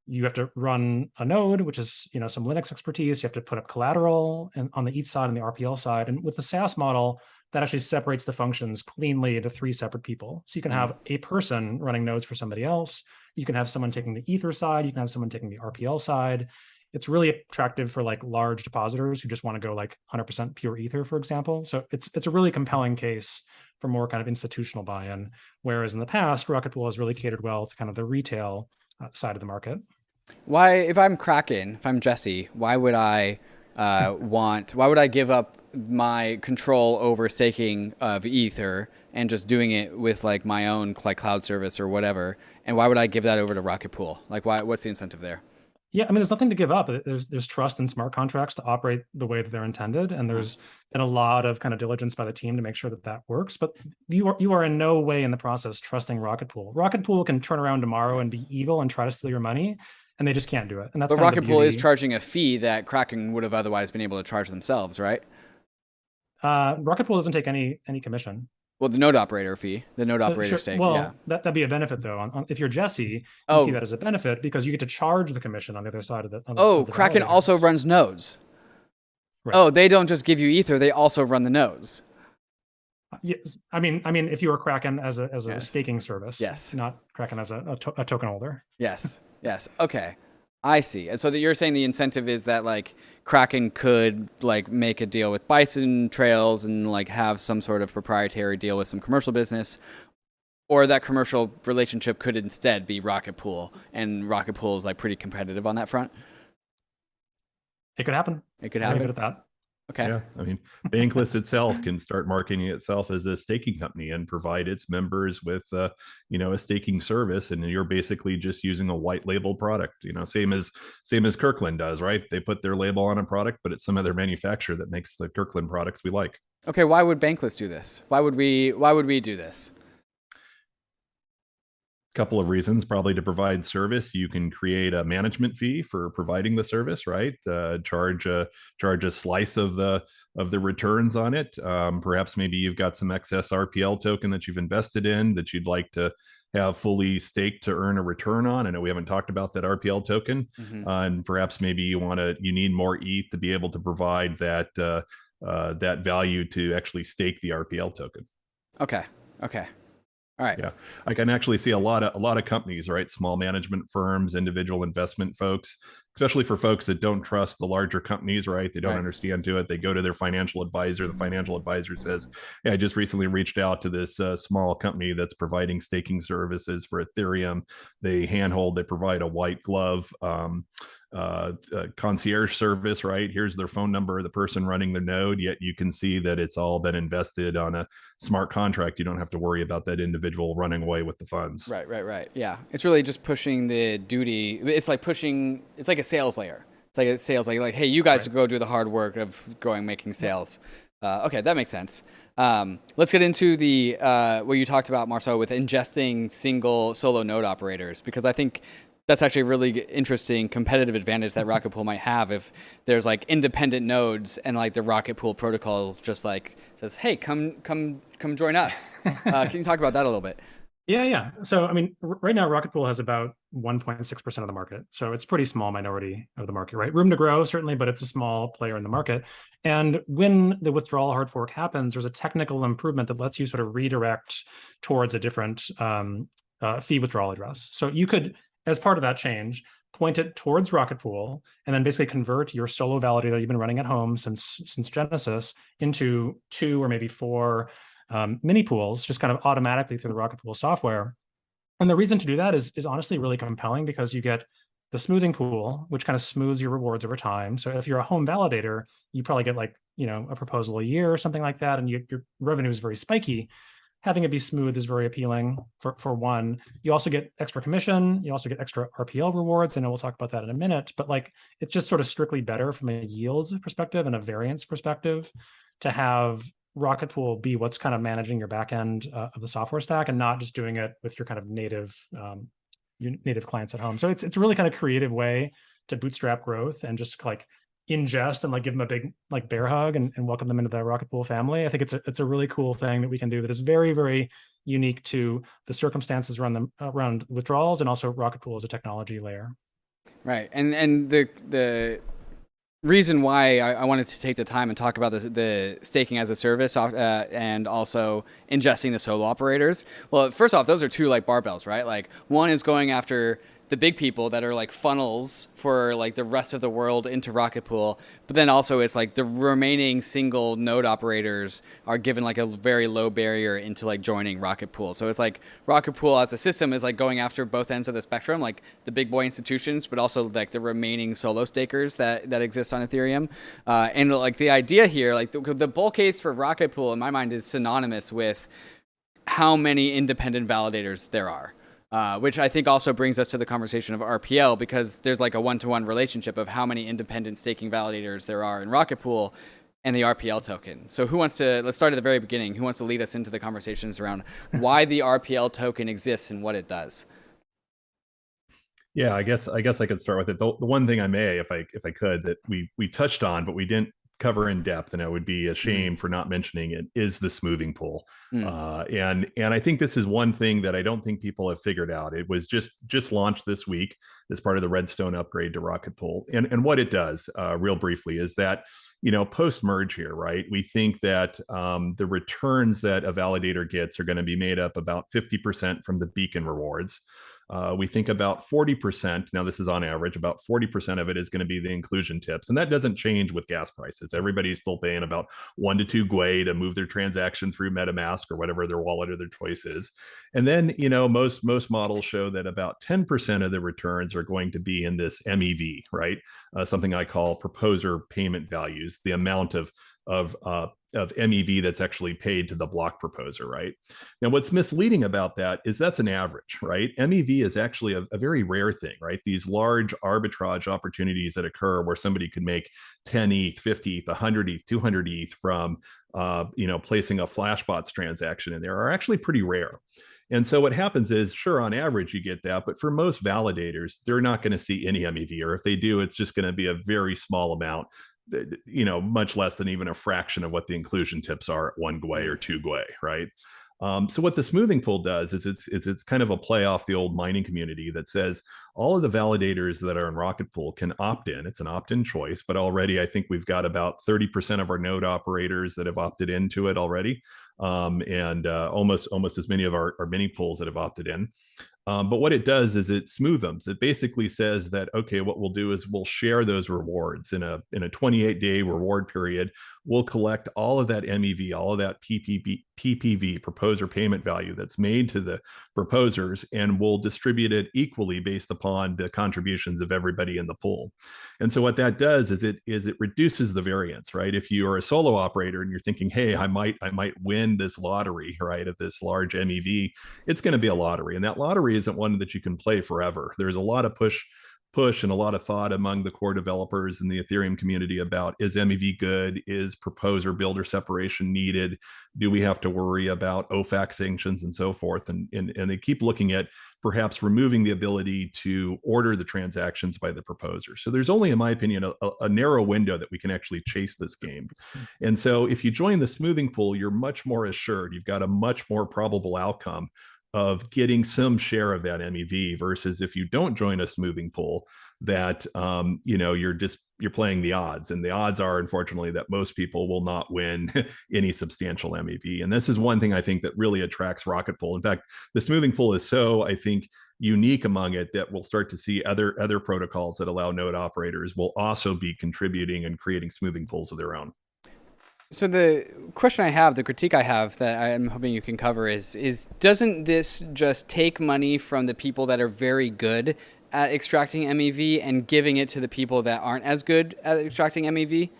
you have to run a node, which is, you know, some Linux expertise. You have to put up collateral and on the ETH side and the RPL side. And with the SaaS model, that actually separates the functions cleanly into 3 separate people. So you can have a person running nodes for somebody else. You can have someone taking the Ether side. You can have someone taking the RPL side. It's really attractive for like large depositors who just want to go like 100% pure Ether, for example. So it's a really compelling case for more kind of institutional buy-in. Whereas in the past, Rocketpool has really catered well to kind of the retail side of the market. Why, if I'm Kraken, if I'm Jesse, why would I why would I give up my control over staking of Ether and just doing it with like my own like cloud service or whatever? And why would I give that over to Rocketpool? Like, what's the incentive there? Yeah, I mean, there's nothing to give up. There's trust in smart contracts to operate the way that they're intended, and there's been a lot of kind of diligence by the team to make sure that that works. But you are in no way in the process trusting Rocketpool. Rocketpool can turn around tomorrow and be evil and try to steal your money, and they just can't do it. And that's but Rocketpool is charging a fee that Kraken would have otherwise been able to charge themselves, right? Rocketpool doesn't take any commission. Well, the node operator fee, the node operator stake. Well, yeah, that'd be a benefit though. If you're Jesse, you see that as a benefit because you get to charge the commission on the other side of the. Of the Kraken also runs nodes. Right. Oh, they don't just give you Ether; they also run the nodes. Yes, I mean, if you were Kraken as a yes. staking service, yes, not Kraken as a token holder. Yes, yes, okay, I see. And so that you're saying the incentive is that like Kraken could like make a deal with Bison Trails and like have some sort of proprietary deal with some commercial business, or that commercial relationship could instead be Rocketpool, and Rocketpool is like pretty competitive on that front. It could happen. It could happen. Good at that. Okay. Yeah, I mean, Bankless itself can start marketing itself as a staking company and provide its members with, you know, a staking service, and you're basically just using a white label product. You know, same as Kirkland does, right? They put their label on a product, but it's some other manufacturer that makes the Kirkland products we like. Okay, why would Bankless do this? Why would we do this? Couple of reasons. Probably to provide service, you can create a management fee for providing the service, right? Charge a slice of the returns on it. Perhaps maybe you've got some excess RPL token that you've invested in that you'd like to have fully staked to earn a return on. I know we haven't talked about that RPL token, and perhaps maybe you need more ETH to be able to provide that that value to actually stake the RPL token. Okay. All right. Yeah, I can actually see a lot of companies, right? Small management firms, individual investment folks, especially for folks that don't trust the larger companies, right? They don't understand to it. They go to their financial advisor. The financial advisor says, "Hey, I just recently reached out to this small company that's providing staking services for Ethereum. They handhold. They provide a white glove concierge service, right? Here's their phone number, the person running the node, yet you can see that it's all been invested on a smart contract. You don't have to worry about that individual running away with the funds." Right. Yeah. It's really just pushing the duty. It's like a sales layer. It's like a sales layer. Like, hey, you guys go do the hard work of making sales. Okay, that makes sense. Let's get into the what you talked about, Marceau, with ingesting solo node operators, because I think that's actually a really interesting competitive advantage that Rocketpool might have if there's like independent nodes and like the Rocketpool protocols just like says, "Hey, come join us." Can you talk about that a little bit? Yeah. So, I mean, right now Rocketpool has about 1.6% of the market. So it's pretty small minority of the market, right? Room to grow, certainly, but it's a small player in the market. And when the withdrawal hard fork happens, there's a technical improvement that lets you sort of redirect towards a different fee withdrawal address. So you could, as part of that change, point it towards Rocketpool and then basically convert your solo validator that you've been running at home since Genesis into 2 or maybe 4 mini pools, just kind of automatically through the Rocketpool software. And the reason to do that is honestly really compelling, because you get the smoothing pool, which kind of smooths your rewards over time. So if you're a home validator, you probably get like, you know, a proposal a year or something like that, and your revenue is very spiky. Having it be smooth is very appealing for one. You also get extra commission. You also get extra RPL rewards. I know we'll talk about that in a minute, but like, it's just sort of strictly better from a yield perspective and a variance perspective to have Rocketpool be what's kind of managing your back end of the software stack, and not just doing it with your kind of native clients at home. So it's a really kind of creative way to bootstrap growth and just like ingest and like give them a big like bear hug and welcome them into the Rocketpool family. I think it's a really cool thing that we can do that is very, very unique to the circumstances around withdrawals and also Rocketpool as a technology layer. Right, and the reason why I wanted to take the time and talk about the staking as a service and also ingesting the solo operators. Well, first off, those are two like barbells, right? Like one is going after the big people that are like funnels for like the rest of the world into Rocketpool, but then also it's like the remaining single node operators are given like a very low barrier into like joining Rocketpool. So it's like Rocketpool as a system is like going after both ends of the spectrum, like the big boy institutions, but also like the remaining solo stakers that exist on Ethereum. And like the idea here, like the bull case for Rocketpool in my mind is synonymous with how many independent validators there are. Which I think also brings us to the conversation of RPL, because there's like a one-to-one relationship of how many independent staking validators there are in Rocketpool and the RPL token. So let's start at the very beginning. Who wants to lead us into the conversations around why the RPL token exists and what it does? Yeah, I guess I could start with it. The one thing I may, if I could, that we touched on, but we didn't cover in depth, and I would be ashamed for not mentioning it, is the smoothing pool. And I think this is one thing that I don't think people have figured out. It was just launched this week as part of the Redstone upgrade to Rocketpool. And what it does, real briefly, is that, you know, post merge here, right? We think that the returns that a validator gets are going to be made up about 50% from the beacon rewards. We think about 40%, now this is on average, about 40% of it is going to be the inclusion tips. And that doesn't change with gas prices. Everybody's still paying about 1 to 2 gwei to move their transaction through MetaMask or whatever their wallet or their choice is. And then, you know, most models show that about 10% of the returns are going to be in this MEV, right? Something I call proposer payment values, the amount of MEV that's actually paid to the block proposer, right? Now, what's misleading about that is that's an average, right? MEV is actually a very rare thing, right? These large arbitrage opportunities that occur where somebody could make 10 ETH, 50 ETH, 100 ETH, 200 ETH from, you know, placing a Flashbots transaction in there are actually pretty rare. And so what happens is, sure, on average, you get that. But for most validators, they're not going to see any MEV. Or if they do, it's just going to be a very small amount, you know, much less than even a fraction of what the inclusion tips are at 1 gwei or 2 gwei, right? So what the smoothing pool does is it's kind of a play off the old mining community that says all of the validators that are in Rocketpool can opt in. It's an opt-in choice, but already I think we've got about 30% of our node operators that have opted into it already, and almost as many of our mini pools that have opted in. But what it does is it smooths them. It basically says that, okay, what we'll do is we'll share those rewards in a 28-day reward period. We'll collect all of that MEV, all of that PPV, proposer payment value that's made to the proposers, and we'll distribute it equally based upon the contributions of everybody in the pool. And so what that does is it reduces the variance, right? If you are a solo operator and you're thinking, hey, I might win this lottery, right, of this large MEV, it's going to be a lottery, and that lottery isn't one that you can play forever. There's a lot of push and a lot of thought among the core developers in the Ethereum community about, is MEV good? Is proposer builder separation needed? Do we have to worry about OFAC sanctions and so forth? And they keep looking at perhaps removing the ability to order the transactions by the proposer. So there's only, in my opinion, a narrow window that we can actually chase this game. And so if you join the smoothing pool, you're much more assured. You've got a much more probable outcome of getting some share of that MEV, versus if you don't join a smoothing pool, that you know, you're playing the odds, and the odds are, unfortunately, that most people will not win any substantial MEV. And this is one thing I think that really attracts Rocketpool. In fact, the smoothing pool is so, I think, unique among it that we'll start to see other protocols that allow node operators will also be contributing and creating smoothing pools of their own. So the question I have, the critique I have that I'm hoping you can cover is doesn't this just take money from the people that are very good at extracting MEV and giving it to the people that aren't as good at extracting MEV?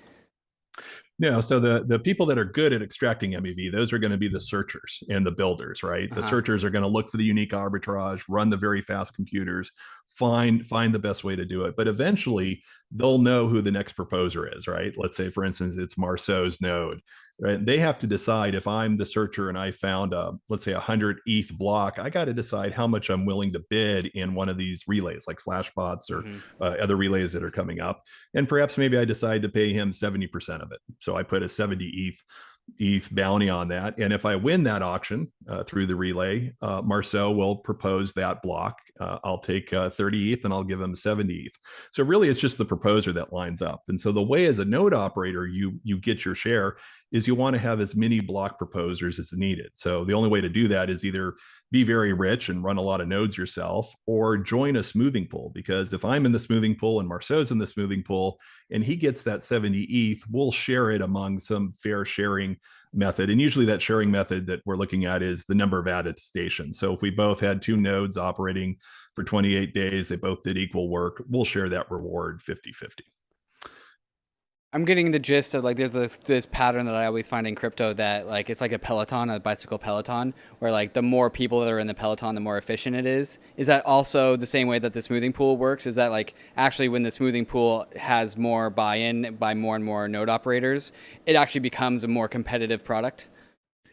No, so the people that are good at extracting MEV, those are going to be the searchers and the builders, right? The searchers are going to look for the unique arbitrage, run the very fast computers, find the best way to do it. But eventually, they'll know who the next proposer is, right? Let's say, for instance, it's Marceau's node, right? They have to decide if I'm the searcher and I found let's say 100 ETH block, I got to decide how much I'm willing to bid in one of these relays, like Flashbots or other relays that are coming up. And perhaps maybe I decide to pay him 70% of it. So I put a 70 ETH bounty on that. And if I win that auction through the relay, Marceau will propose that block. I'll take 30 ETH and I'll give him 70 ETH. So really, it's just the proposer that lines up. And so the way as a node operator, you get your share is you want to have as many block proposers as needed. So the only way to do that is either be very rich and run a lot of nodes yourself, or join a smoothing pool. Because if I'm in the smoothing pool and Marceau's in the smoothing pool and he gets that 70 ETH, we'll share it among some fair sharing method. And usually that sharing method that we're looking at is the number of attestations. So if we both had 2 nodes operating for 28 days, they both did equal work, we'll share that reward 50-50. I'm getting the gist of like there's this pattern that I always find in crypto that like it's like a peloton, a bicycle peloton, where like the more people that are in the peloton, the more efficient it is. Is that also the same way that the smoothing pool works? Is that like actually when the smoothing pool has more buy-in by more and more node operators, it actually becomes a more competitive product?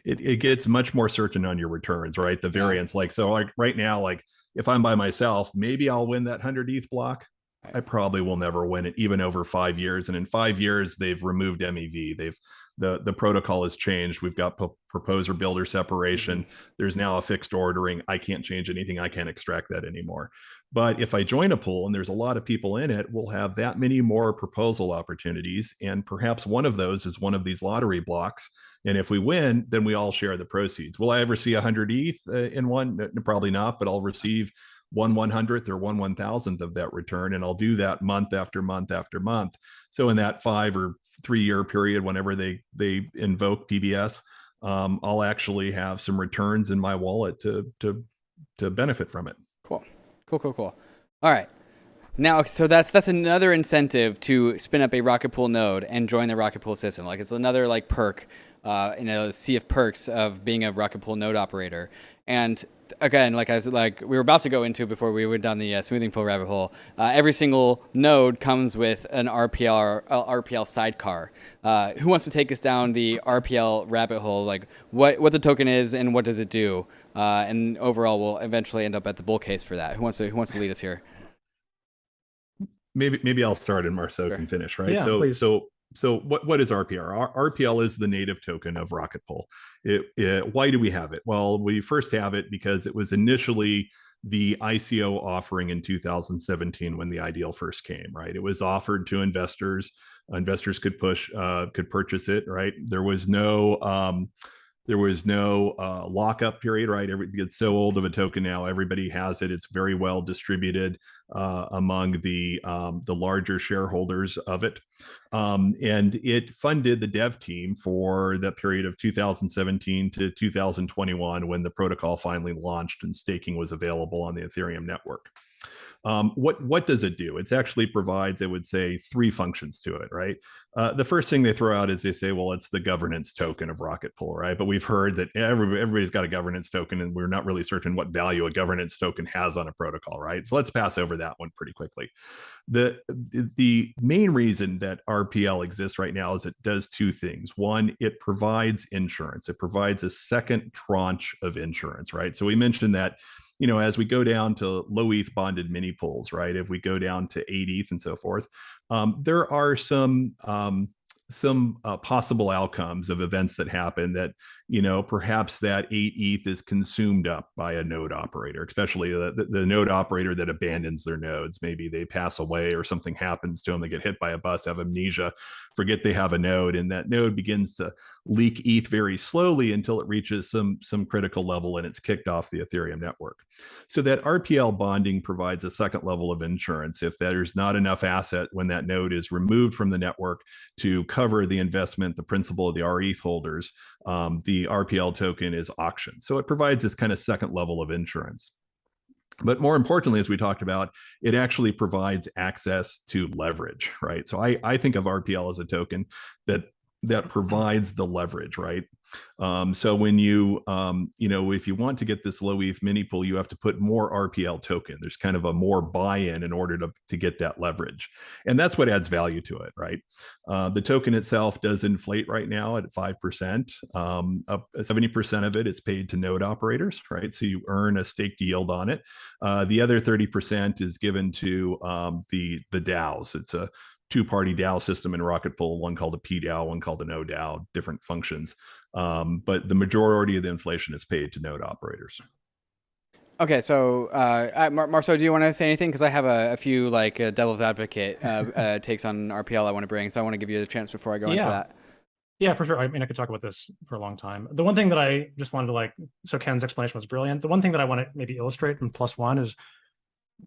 It gets much more certain on your returns, right? The variance, like, so like right now, like if I'm by myself, maybe I'll win that 100 ETH block. I probably will never win it, even over 5 years. And in 5 years, they've removed MEV. The protocol has changed. We've got proposer builder separation. There's now a fixed ordering. I can't change anything. I can't extract that anymore. But if I join a pool and there's a lot of people in it, we'll have that many more proposal opportunities. And perhaps one of those is one of these lottery blocks. And if we win, then we all share the proceeds. Will I ever see 100 ETH in one? No, probably not, but I'll receive 1/100th or 1/1000th of that return, and I'll do that month after month after month. So in that 5 or 3 year period, whenever they invoke PBS, I'll actually have some returns in my wallet to benefit from it. Cool. All right. Now, so that's another incentive to spin up a Rocketpool node and join the Rocketpool system. Like it's another like perk in a sea of perks of being a Rocketpool node operator. And again, like I was like we were about to go into before we went down the smoothing pool rabbit hole, every single node comes with an RPL sidecar. Who wants to take us down the RPL rabbit hole? Like what the token is and what does it do? And overall, we'll eventually end up at the bull case for that. Who wants to lead us here? Maybe I'll start and Marceau can finish, right? Yeah, please. So what is RPL? RPL is the native token of Rocketpool. Why do we have it? Well, we first have it because it was initially the ICO offering in 2017 when the ideal first came, right? It was offered to investors. Investors could purchase it, right? There was no lockup period, right? It's so old of a token now. Everybody has it. It's very well distributed among the larger shareholders of it. And it funded the dev team for that period of 2017 to 2021 when the protocol finally launched and staking was available on the Ethereum network. What does it do? It actually provides, I would say, 3 functions to it, right? The first thing they throw out is they say, well, it's the governance token of Rocketpool, right? But we've heard that everybody's got a governance token, and we're not really certain what value a governance token has on a protocol, right? So let's pass over that one pretty quickly. The main reason that RPL exists right now is it does 2 things. One, it provides insurance. It provides a second tranche of insurance, right? So we mentioned that, you know, as we go down to low ETH bonded mini pools, right? If we go down to 8 ETH and so forth, there are some possible outcomes of events that happen that, you know, perhaps that 8 ETH is consumed up by a node operator, especially the node operator that abandons their nodes. Maybe they pass away or something happens to them. They get hit by a bus, have amnesia, forget they have a node, and that node begins to leak ETH very slowly until it reaches some critical level and it's kicked off the Ethereum network. So that RPL bonding provides a second level of insurance. If there's not enough asset when that node is removed from the network to cover the investment, the principal of the rETH holders, the RPL token is auctioned. So it provides this kind of second level of insurance. But more importantly, as we talked about, it actually provides access to leverage, right? So I think of RPL as a token that that provides the leverage, right? So when you, if you want to get this low ETH mini pool, you have to put more RPL token. There's kind of a more buy-in in order to get that leverage. And that's what adds value to it, right? The token itself does inflate right now at 5%. Up 70% of it is paid to node operators, right? So you earn a staked yield on it. The other 30% is given to the DAOs. It's a two-party DAO system in Rocketpool, one called a PDAO, one called an ODAO, different functions. But the majority of the inflation is paid to node operators. Okay, so Marceau, do you want to say anything? Because I have a few like devil's advocate takes on RPL I want to bring, so I want to give you the chance before I go into that. Yeah, for sure. I mean, I could talk about this for a long time. The one thing that I just wanted to so Ken's explanation was brilliant. The one thing that I want to maybe illustrate in +1 is,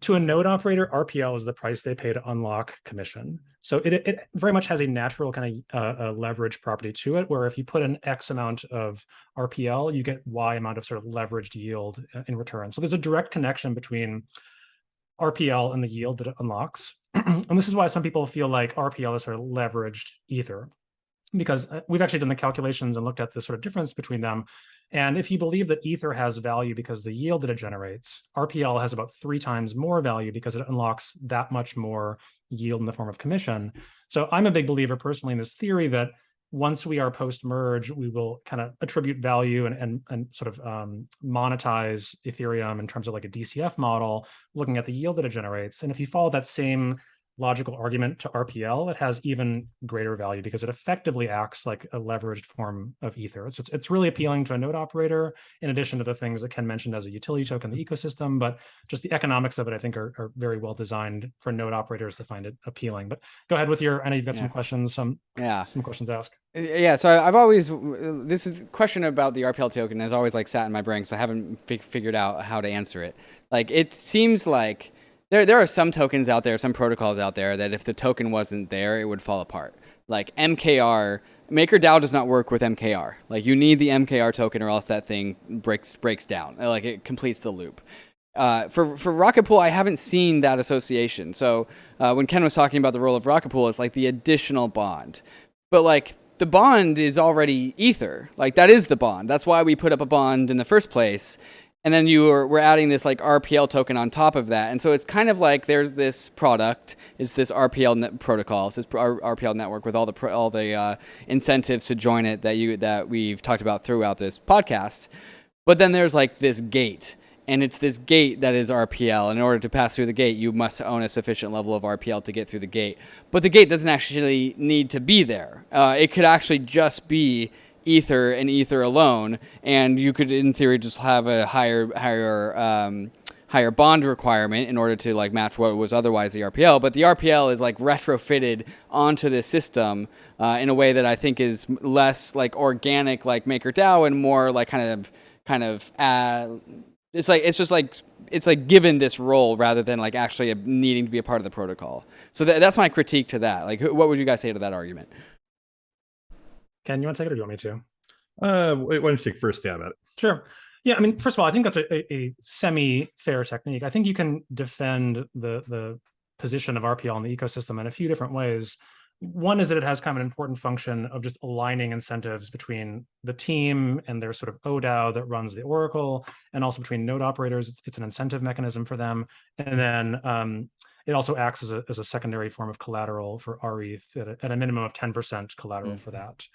to a node operator, RPL is the price they pay to unlock commission. So it very much has a natural kind of leverage property to it, where if you put an X amount of RPL, you get Y amount of sort of leveraged yield in return. So there's a direct connection between RPL and the yield that it unlocks. And this is why some people feel like RPL is sort of leveraged Ether, because we've actually done the calculations and looked at the sort of difference between them. And if you believe that Ether has value because the yield that it generates, RPL has about 3 times more value because it unlocks that much more yield in the form of commission. So I'm a big believer personally in this theory that once we are post-merge, we will kind of attribute value and sort of monetize Ethereum in terms of like a DCF model, looking at the yield that it generates. And if you follow that same logical argument to RPL, it has even greater value because it effectively acts like a leveraged form of Ether. So it's really appealing to a node operator, in addition to the things that Ken mentioned as a utility token in the ecosystem. But just the economics of it, I think, are very well designed for node operators to find it appealing. But go ahead with I know you've got some questions, some questions to ask. Yeah, so I've always, this is question about the RPL token has always like sat in my brain because I haven't figured out how to answer it. Like, it seems like there are some tokens out there, some protocols out there that if the token wasn't there, it would fall apart. Like MKR, MakerDAO does not work with MKR. Like, you need the MKR token or else that thing breaks down. Like, it completes the loop. For Rocketpool, I haven't seen that association. So when Ken was talking about the role of Rocketpool, it's like the additional bond. But like, the bond is already Ether. Like, that is the bond. That's why we put up a bond in the first place. And then we're adding this like RPL token on top of that. And so it's kind of like there's this product, it's this RPL protocol, it's this RPL network with all the incentives to join it that we've talked about throughout this podcast. But then there's like this gate, and it's this gate that is RPL. And in order to pass through the gate, you must own a sufficient level of RPL to get through the gate. But the gate doesn't actually need to be there. It could actually just be Ether and Ether alone, and you could, in theory, just have a higher bond requirement in order to like match what was otherwise the RPL. But the RPL is like retrofitted onto this system in a way that I think is less like organic, like MakerDAO, and more like kind of it's like given this role rather than like actually needing to be a part of the protocol. So that's my critique to that. Like, what would you guys say to that argument? Ken, you want to take it or do you want me to? Why don't you take first stab at it? Sure. Yeah, I mean, first of all, I think that's a semi-fair technique. I think you can defend the position of RPL in the ecosystem in a few different ways. One is that it has kind of an important function of just aligning incentives between the team and their sort of ODAO that runs the Oracle, and also between node operators. It's an incentive mechanism for them. And then it also acts as a secondary form of collateral for rETH at a minimum of 10% collateral for that.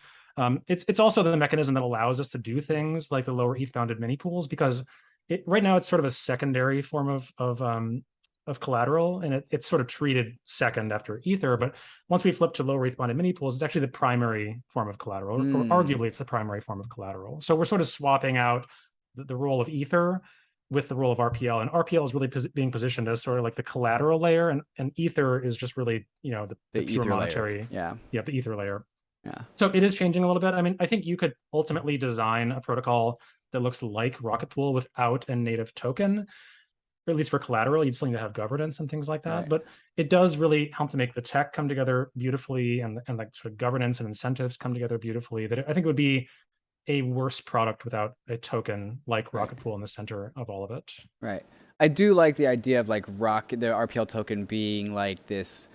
It's also the mechanism that allows us to do things like the lower ETH bounded mini pools, because right now it's sort of a secondary form of collateral, and it's sort of treated second after Ether. But once we flip to lower ETH bounded mini pools, it's actually the primary form of collateral, or arguably it's the primary form of collateral. So we're sort of swapping out the role of Ether with the role of RPL, and RPL is really being positioned as sort of like the collateral layer, and Ether is just really, the pure monetary, layer. the Ether layer. Yeah. So it is changing a little bit. I mean, I think you could ultimately design a protocol that looks like Rocketpool without a native token, or at least for collateral. You still need to have governance and things like that. Right. But it does really help to make the tech come together beautifully, and like sort of governance and incentives come together beautifully. That I think it would be a worse product without a token like Rocketpool in the center of all of it. Right. I do like the idea of like the RPL token being like this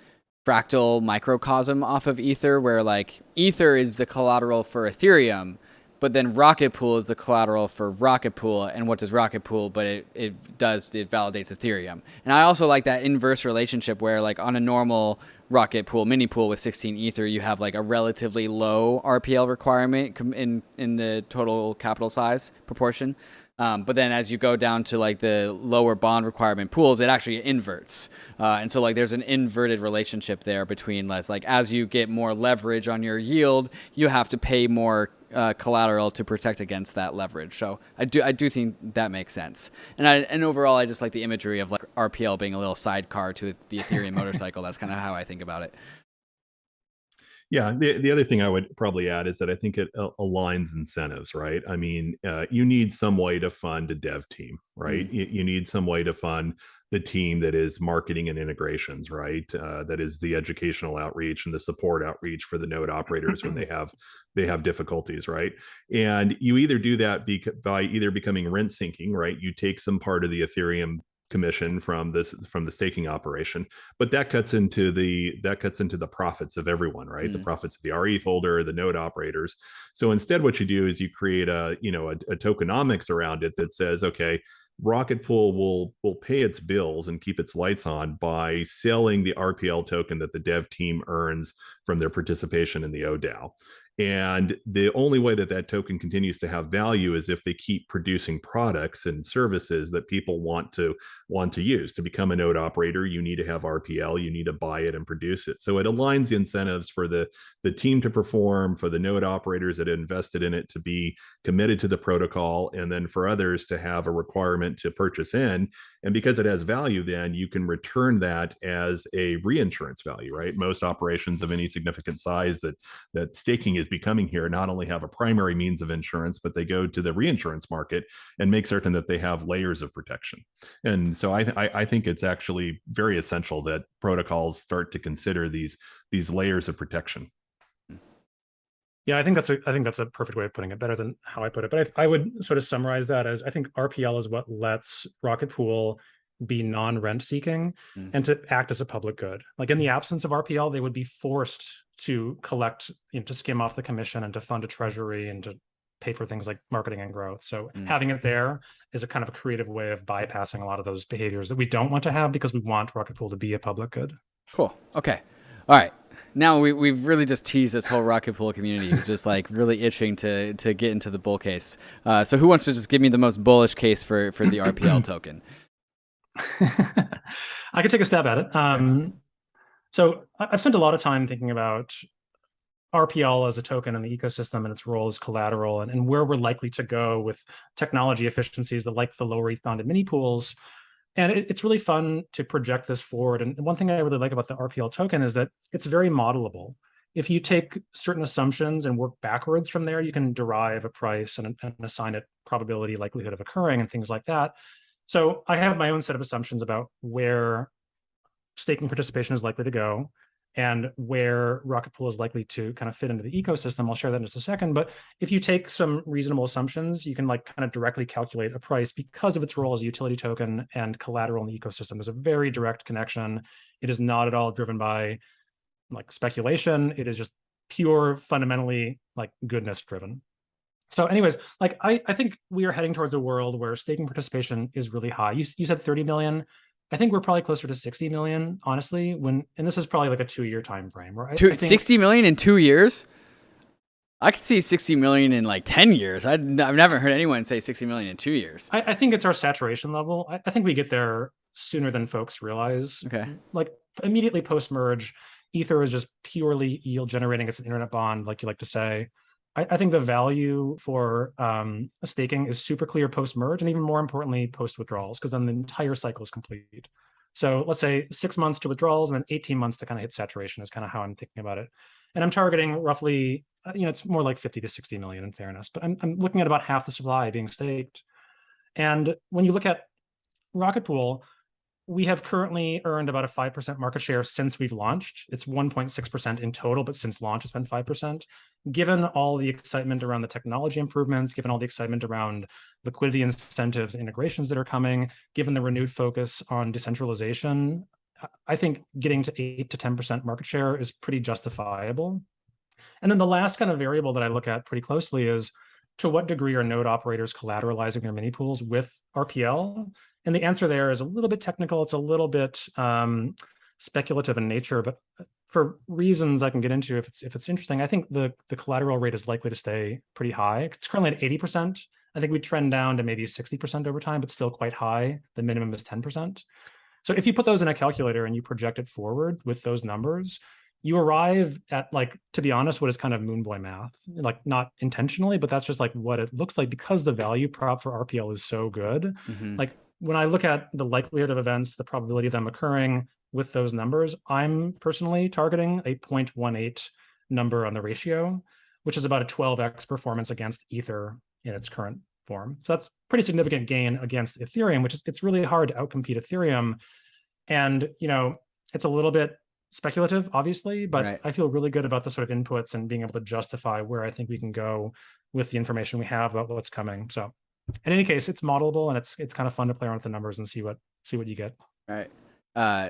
fractal microcosm off of Ether, where like Ether is the collateral for Ethereum, but then Rocketpool is the collateral for Rocketpool. And what does Rocketpool? But it validates Ethereum. And I also like that inverse relationship where like on a normal Rocketpool mini pool with 16 Ether, you have like a relatively low RPL requirement in the total capital size proportion. But then as you go down to like the lower bond requirement pools, it actually inverts. And so like there's an inverted relationship there between like as you get more leverage on your yield, you have to pay more collateral to protect against that leverage. So I do think that makes sense. And overall, I just like the imagery of like RPL being a little sidecar to the Ethereum motorcycle. That's kind of how I think about it. Yeah, the other thing I would probably add is that I think it aligns incentives, right? I mean, you need some way to fund a dev team, right? You need some way to fund the team that is marketing and integrations, right? That is the educational outreach and the support outreach for the node operators when they have difficulties, right? And you either do that by either becoming rent sinking, right? You take some part of the Ethereum commission from the staking operation, but that cuts into the profits of everyone, right? The profits of the rETH holder, the node operators. So instead what you do is you create a tokenomics around it that says, okay, Rocketpool will pay its bills and keep its lights on by selling the RPL token that the dev team earns from their participation in the ODAO. And the only way that token continues to have value is if they keep producing products and services that people want to use. To become a node operator, you need to have RPL, you need to buy it and produce it. So it aligns the incentives for the team to perform, for the node operators that invested in it to be committed to the protocol, and then for others to have a requirement to purchase in. And because it has value, then you can return that as a reinsurance value, right? Most operations of any significant size that staking is becoming here not only have a primary means of insurance, but they go to the reinsurance market and make certain that they have layers of protection. And so I think it's actually very essential that protocols start to consider these layers of protection. Yeah, I think that's a perfect way of putting it, better than how I put it. But I would sort of summarize that as, I think RPL is what lets Rocketpool be non-rent seeking and to act as a public good. Like in the absence of RPL, they would be forced to collect, to skim off the commission and to fund a treasury and to pay for things like marketing and growth. So having it there is a kind of a creative way of bypassing a lot of those behaviors that we don't want to have because we want Rocketpool to be a public good. Cool. Okay. All right. Now we've really just teased this whole Rocketpool community who's just like really itching to get into the bull case. So who wants to just give me the most bullish case for the RPL token? I could take a stab at it. So I've spent a lot of time thinking about RPL as a token in the ecosystem and its role as collateral and where we're likely to go with technology efficiencies that like the lower ETH bounded mini pools. And it's really fun to project this forward. And one thing I really like about the RPL token is that it's very modelable. If you take certain assumptions and work backwards from there, you can derive a price and assign it probability, likelihood of occurring, and things like that. So I have my own set of assumptions about where staking participation is likely to go and where Rocketpool is likely to kind of fit into the ecosystem. I'll share that in just a second. But if you take some reasonable assumptions, you can like kind of directly calculate a price because of its role as a utility token and collateral in the ecosystem. There's a very direct connection. It is not at all driven by like speculation. It is just pure, fundamentally like goodness driven. So anyways, like I think we are heading towards a world where staking participation is really high. You said 30 million. I think we're probably closer to 60 million, honestly, and this is probably like a 2-year time frame. Right? 60 million in 2 years? I could see 60 million in like 10 years. I've never heard anyone say 60 million in 2 years. I think it's our saturation level. I think we get there sooner than folks realize. Okay. Like immediately post-merge, Ether is just purely yield generating. It's an internet bond, like you like to say. I think the value for staking is super clear post-merge, and even more importantly, post-withdrawals, because then the entire cycle is complete. So let's say 6 months to withdrawals and then 18 months to kind of hit saturation is kind of how I'm thinking about it. And I'm targeting roughly, it's more like 50 to 60 million in fairness, but I'm looking at about half the supply being staked. And when you look at Rocketpool, we have currently earned about a 5% market share since we've launched. It's 1.6% in total, but since launch, it's been 5%. Given all the excitement around the technology improvements, given all the excitement around liquidity incentives, integrations that are coming, given the renewed focus on decentralization I think getting to 8 to 10% market share is pretty justifiable. And then the last kind of variable that I look at pretty closely is to what degree are node operators collateralizing their mini pools with RPL? And the answer there is a little bit technical. It's a little bit speculative in nature, but for reasons I can get into if it's interesting, I think the collateral rate is likely to stay pretty high. It's currently at 80%. I think we trend down to maybe 60% over time, but still quite high. The minimum is 10%. So if you put those in a calculator and you project it forward with those numbers, you arrive at, like, to be honest, what is kind of moon boy math, like not intentionally, but that's just like what it looks like because the value prop for RPL is so good. Like when I look at the likelihood of events, the probability of them occurring with those numbers, I'm personally targeting a 0.18 number on the ratio, which is about a 12x performance against Ether in its current form. So that's pretty significant gain against Ethereum, which is, it's really hard to outcompete Ethereum. And, you know, it's a little bit speculative, obviously, but I feel really good about the sort of inputs and being able to justify where I think we can go with the information we have about what's coming. So in any case, it's modelable and it's kind of fun to play around with the numbers and see what you get. Right.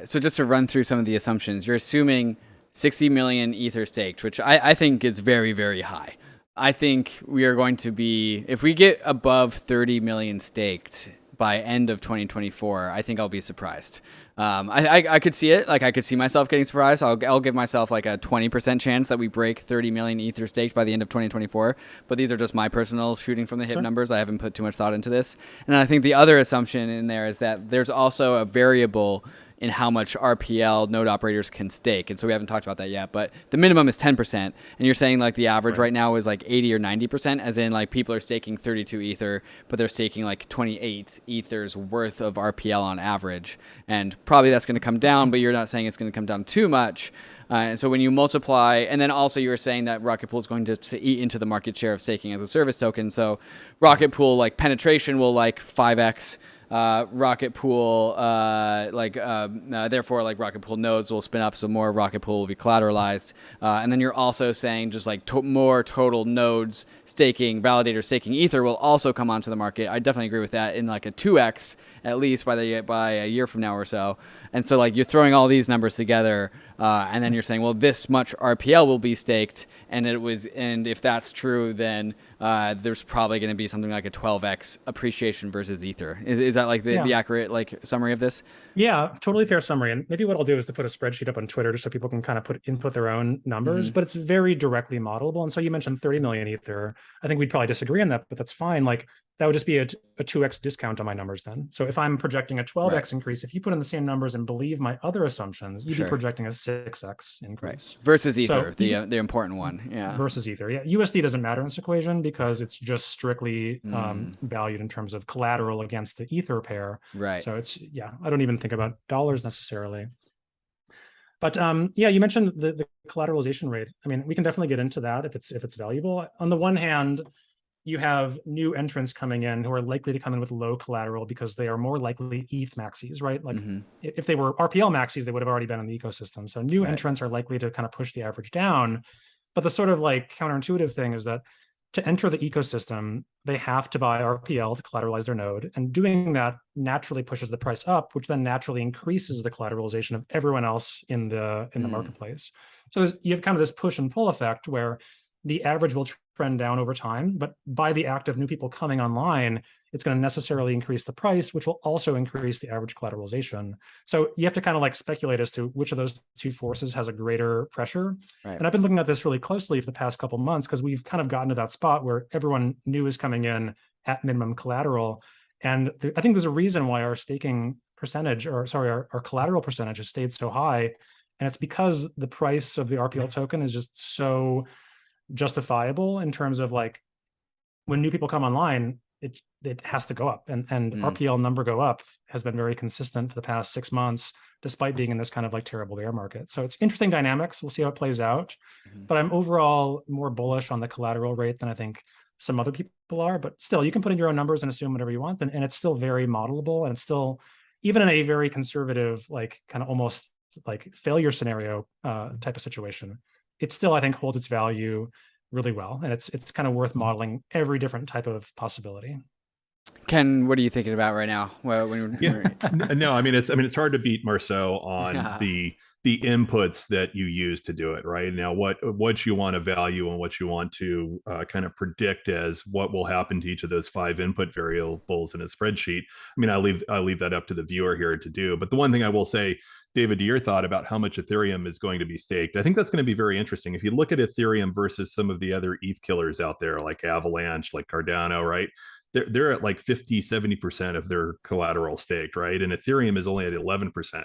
So just to run through some of the assumptions, you're assuming 60 million Ether staked, which I think is very, very high. I think we are going to be, if we get above 30 million staked by end of 2024, I think I'll be surprised. I could see it. Like, I could see myself getting surprised. I'll give myself like a 20% chance that we break 30 million Ether staked by the end of 2024. But these are just my personal shooting from the hip numbers. I haven't put too much thought into this. And I think the other assumption in there is that there's also a variable in how much RPL node operators can stake. And so we haven't talked about that yet, but the minimum is 10%. And you're saying like the average right now is like 80 or 90%, as in like people are staking 32 Ether, but they're staking like 28 Ethers worth of RPL on average. And probably that's going to come down, but you're not saying it's going to come down too much. And so when you multiply, and then also you were saying that Rocketpool is going to eat into the market share of staking as a service token. So Rocketpool like penetration will like 5x. Rocketpool, therefore, like Rocketpool nodes will spin up, so more Rocketpool will be collateralized. And then you're also saying just like more total nodes staking, validators staking Ether will also come onto the market. I definitely agree with that in like a 2x at least by a year from now or so. And so like you're throwing all these numbers together, and then you're saying, well, this much RPL will be staked, and if that's true, then there's probably going to be something like a 12x appreciation versus Ether. Is that like the accurate like summary of this? Yeah, totally fair summary. And maybe what I'll do is to put a spreadsheet up on Twitter just so people can kind of input their own numbers, but it's very directly modelable. And so you mentioned 30 million Ether. I think we'd probably disagree on that, but that's fine. Like that would just be a 2x discount on my numbers then. So if I'm projecting a 12x increase, if you put in the same numbers and believe my other assumptions, you'd be projecting a 6x increase. Versus Ether, so, the important one. Yeah. Versus Ether. Yeah. USD doesn't matter in this equation because it's just strictly valued in terms of collateral against the Ether pair. Right. So it's, I don't even think about dollars necessarily. But you mentioned the collateralization rate. I mean, we can definitely get into that if it's valuable. On the one hand, you have new entrants coming in who are likely to come in with low collateral because they are more likely ETH maxis, right? Like if they were RPL maxis, they would have already been in the ecosystem. So new entrants are likely to kind of push the average down. But the sort of like counterintuitive thing is that to enter the ecosystem, they have to buy RPL to collateralize their node. And doing that naturally pushes the price up, which then naturally increases the collateralization of everyone else in the marketplace. So you have kind of this push and pull effect where the average will trend down over time, but by the act of new people coming online, it's going to necessarily increase the price, which will also increase the average collateralization. So you have to kind of like speculate as to which of those two forces has a greater pressure. And I've been looking at this really closely for the past couple of months because we've kind of gotten to that spot where everyone new is coming in at minimum collateral. And I think there's a reason why our staking percentage, our collateral percentage has stayed so high. And it's because the price of the RPL token is just so justifiable in terms of like when new people come online, it has to go up, and RPL number go up has been very consistent for the past 6 months, despite being in this kind of like terrible bear market. So it's interesting dynamics. We'll see how it plays out, but I'm overall more bullish on the collateral rate than I think some other people are. But still, you can put in your own numbers and assume whatever you want, and it's still very modelable, and it's still, even in a very conservative, like kind of almost like failure scenario type of situation, it still, I think, holds its value really well. And it's kind of worth modeling every different type of possibility. Ken, what are you thinking about right now? Well, No, I mean it's hard to beat Marceau on the inputs that you use to do it, right? Now, what you want to value and what you want to kind of predict as what will happen to each of those 5 input variables in a spreadsheet. I mean, I leave that up to the viewer here to do. But the one thing I will say, David, to your thought about how much Ethereum is going to be staked, I think that's going to be very interesting. If you look at Ethereum versus some of the other ETH killers out there, like Avalanche, like Cardano, right? They're at like 50-70% of their collateral staked, right? And Ethereum is only at 11%.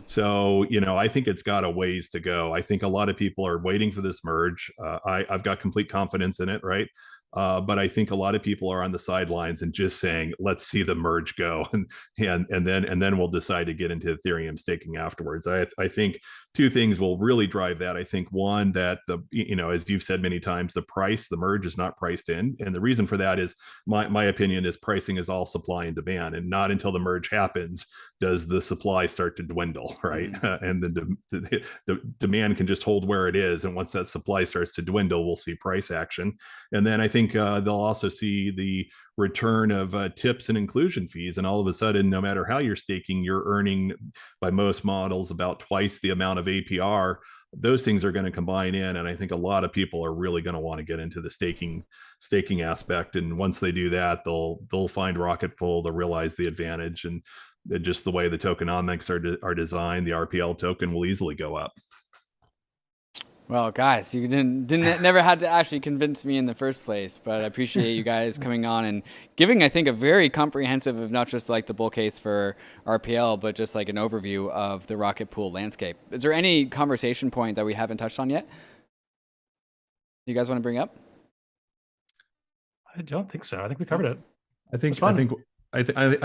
So, I think it's got a ways to go. I think a lot of people are waiting for this merge. I've got complete confidence in it, right? But I think a lot of people are on the sidelines and just saying, let's see the merge go, and then we'll decide to get into Ethereum staking afterwards. I think 2 things will really drive that. I think one, that as you've said many times, the merge is not priced in, and the reason for that is my opinion is pricing is all supply and demand, and not until the merge happens does the supply start to dwindle, right? And the demand can just hold where it is, and once that supply starts to dwindle, we'll see price action. And then I think they'll also see the return of tips and inclusion fees, and all of a sudden, no matter how you're staking, you're earning, by most models, about twice the amount of APR. Those things are going to combine in, and I think a lot of people are really going to want to get into the staking aspect. And once they do that, they'll find Rocketpool, they'll realize the advantage, and just the way the tokenomics are designed, the RPL token will easily go up. Well, guys, you never had to actually convince me in the first place, but I appreciate you guys coming on and giving, I think, a very comprehensive of not just like the bull case for RPL, but just like an overview of the Rocketpool landscape. Is there any conversation point that we haven't touched on yet you guys want to bring up? I don't think so. I think we covered it. I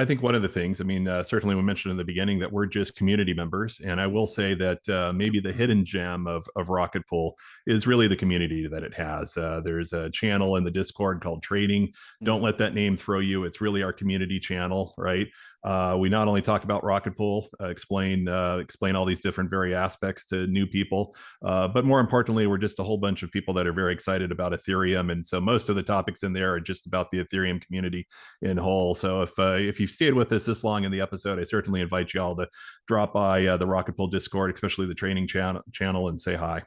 think one of the things, I mean, certainly we mentioned in the beginning that we're just community members. And I will say that maybe the hidden gem of Rocketpool is really the community that it has. There's a channel in the Discord called Trading. Don't let that name throw you. It's really our community channel, right? We not only talk about Rocketpool, explain all these different very aspects to new people, but more importantly, we're just a whole bunch of people that are very excited about Ethereum. And so most of the topics in there are just about the Ethereum community in whole. So if you've stayed with us this long in the episode, I certainly invite you all to drop by the Rocketpool Discord, especially the training channel, and say hi.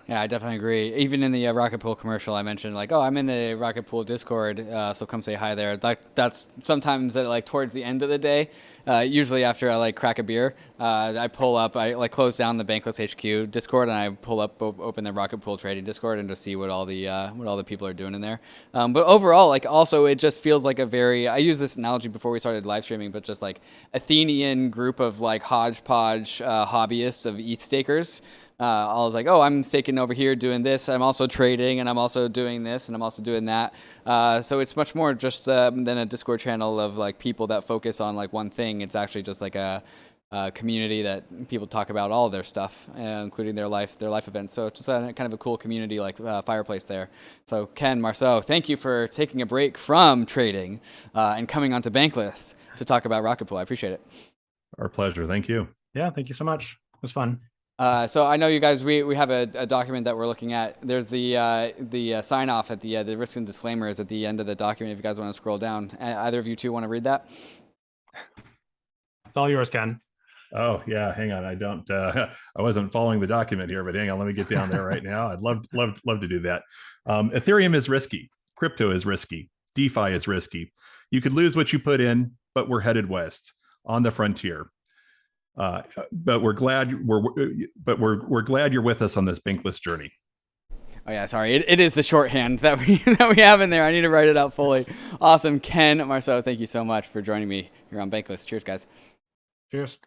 Yeah, I definitely agree. Even in the Rocketpool commercial, I mentioned like, oh, I'm in the Rocketpool Discord, so come say hi there. That's sometimes like towards the end of the day. Usually after I like crack a beer, I pull up, I like close down the Bankless HQ Discord, and I pull up, open the Rocketpool Trading Discord, and to see what all the people are doing in there. But overall, like also, it just feels like a very, I used this analogy before we started live streaming, but just like Athenian group of like hodgepodge hobbyists of ETH stakers. I was like, oh, I'm staking over here doing this. I'm also trading, and I'm also doing this, and I'm also doing that. So it's much more just than a Discord channel of like people that focus on like one thing. It's actually just like a community that people talk about all of their stuff, including their life events. So it's just kind of a cool community like fireplace there. So Ken, Marceau, thank you for taking a break from trading and coming onto Bankless to talk about Rocketpool. I appreciate it. Our pleasure. Thank you. Yeah, thank you so much. It was fun. So I know you guys, we have a document that we're looking at. There's the sign off at the risks and disclaimers at the end of the document. If you guys want to scroll down, either of you two want to read that? It's all yours, Ken. Oh yeah, hang on. I wasn't following the document here, but hang on, let me get down there right now. I'd love to do that. Ethereum is risky. Crypto is risky. DeFi is risky. You could lose what you put in, but we're headed west on the frontier. But we're glad we're glad you're with us on this Bankless journey. Oh yeah, sorry. It is the shorthand that we have in there. I need to write it out fully. Awesome, Ken, Marceau, thank you so much for joining me here on Bankless. Cheers, guys. Cheers.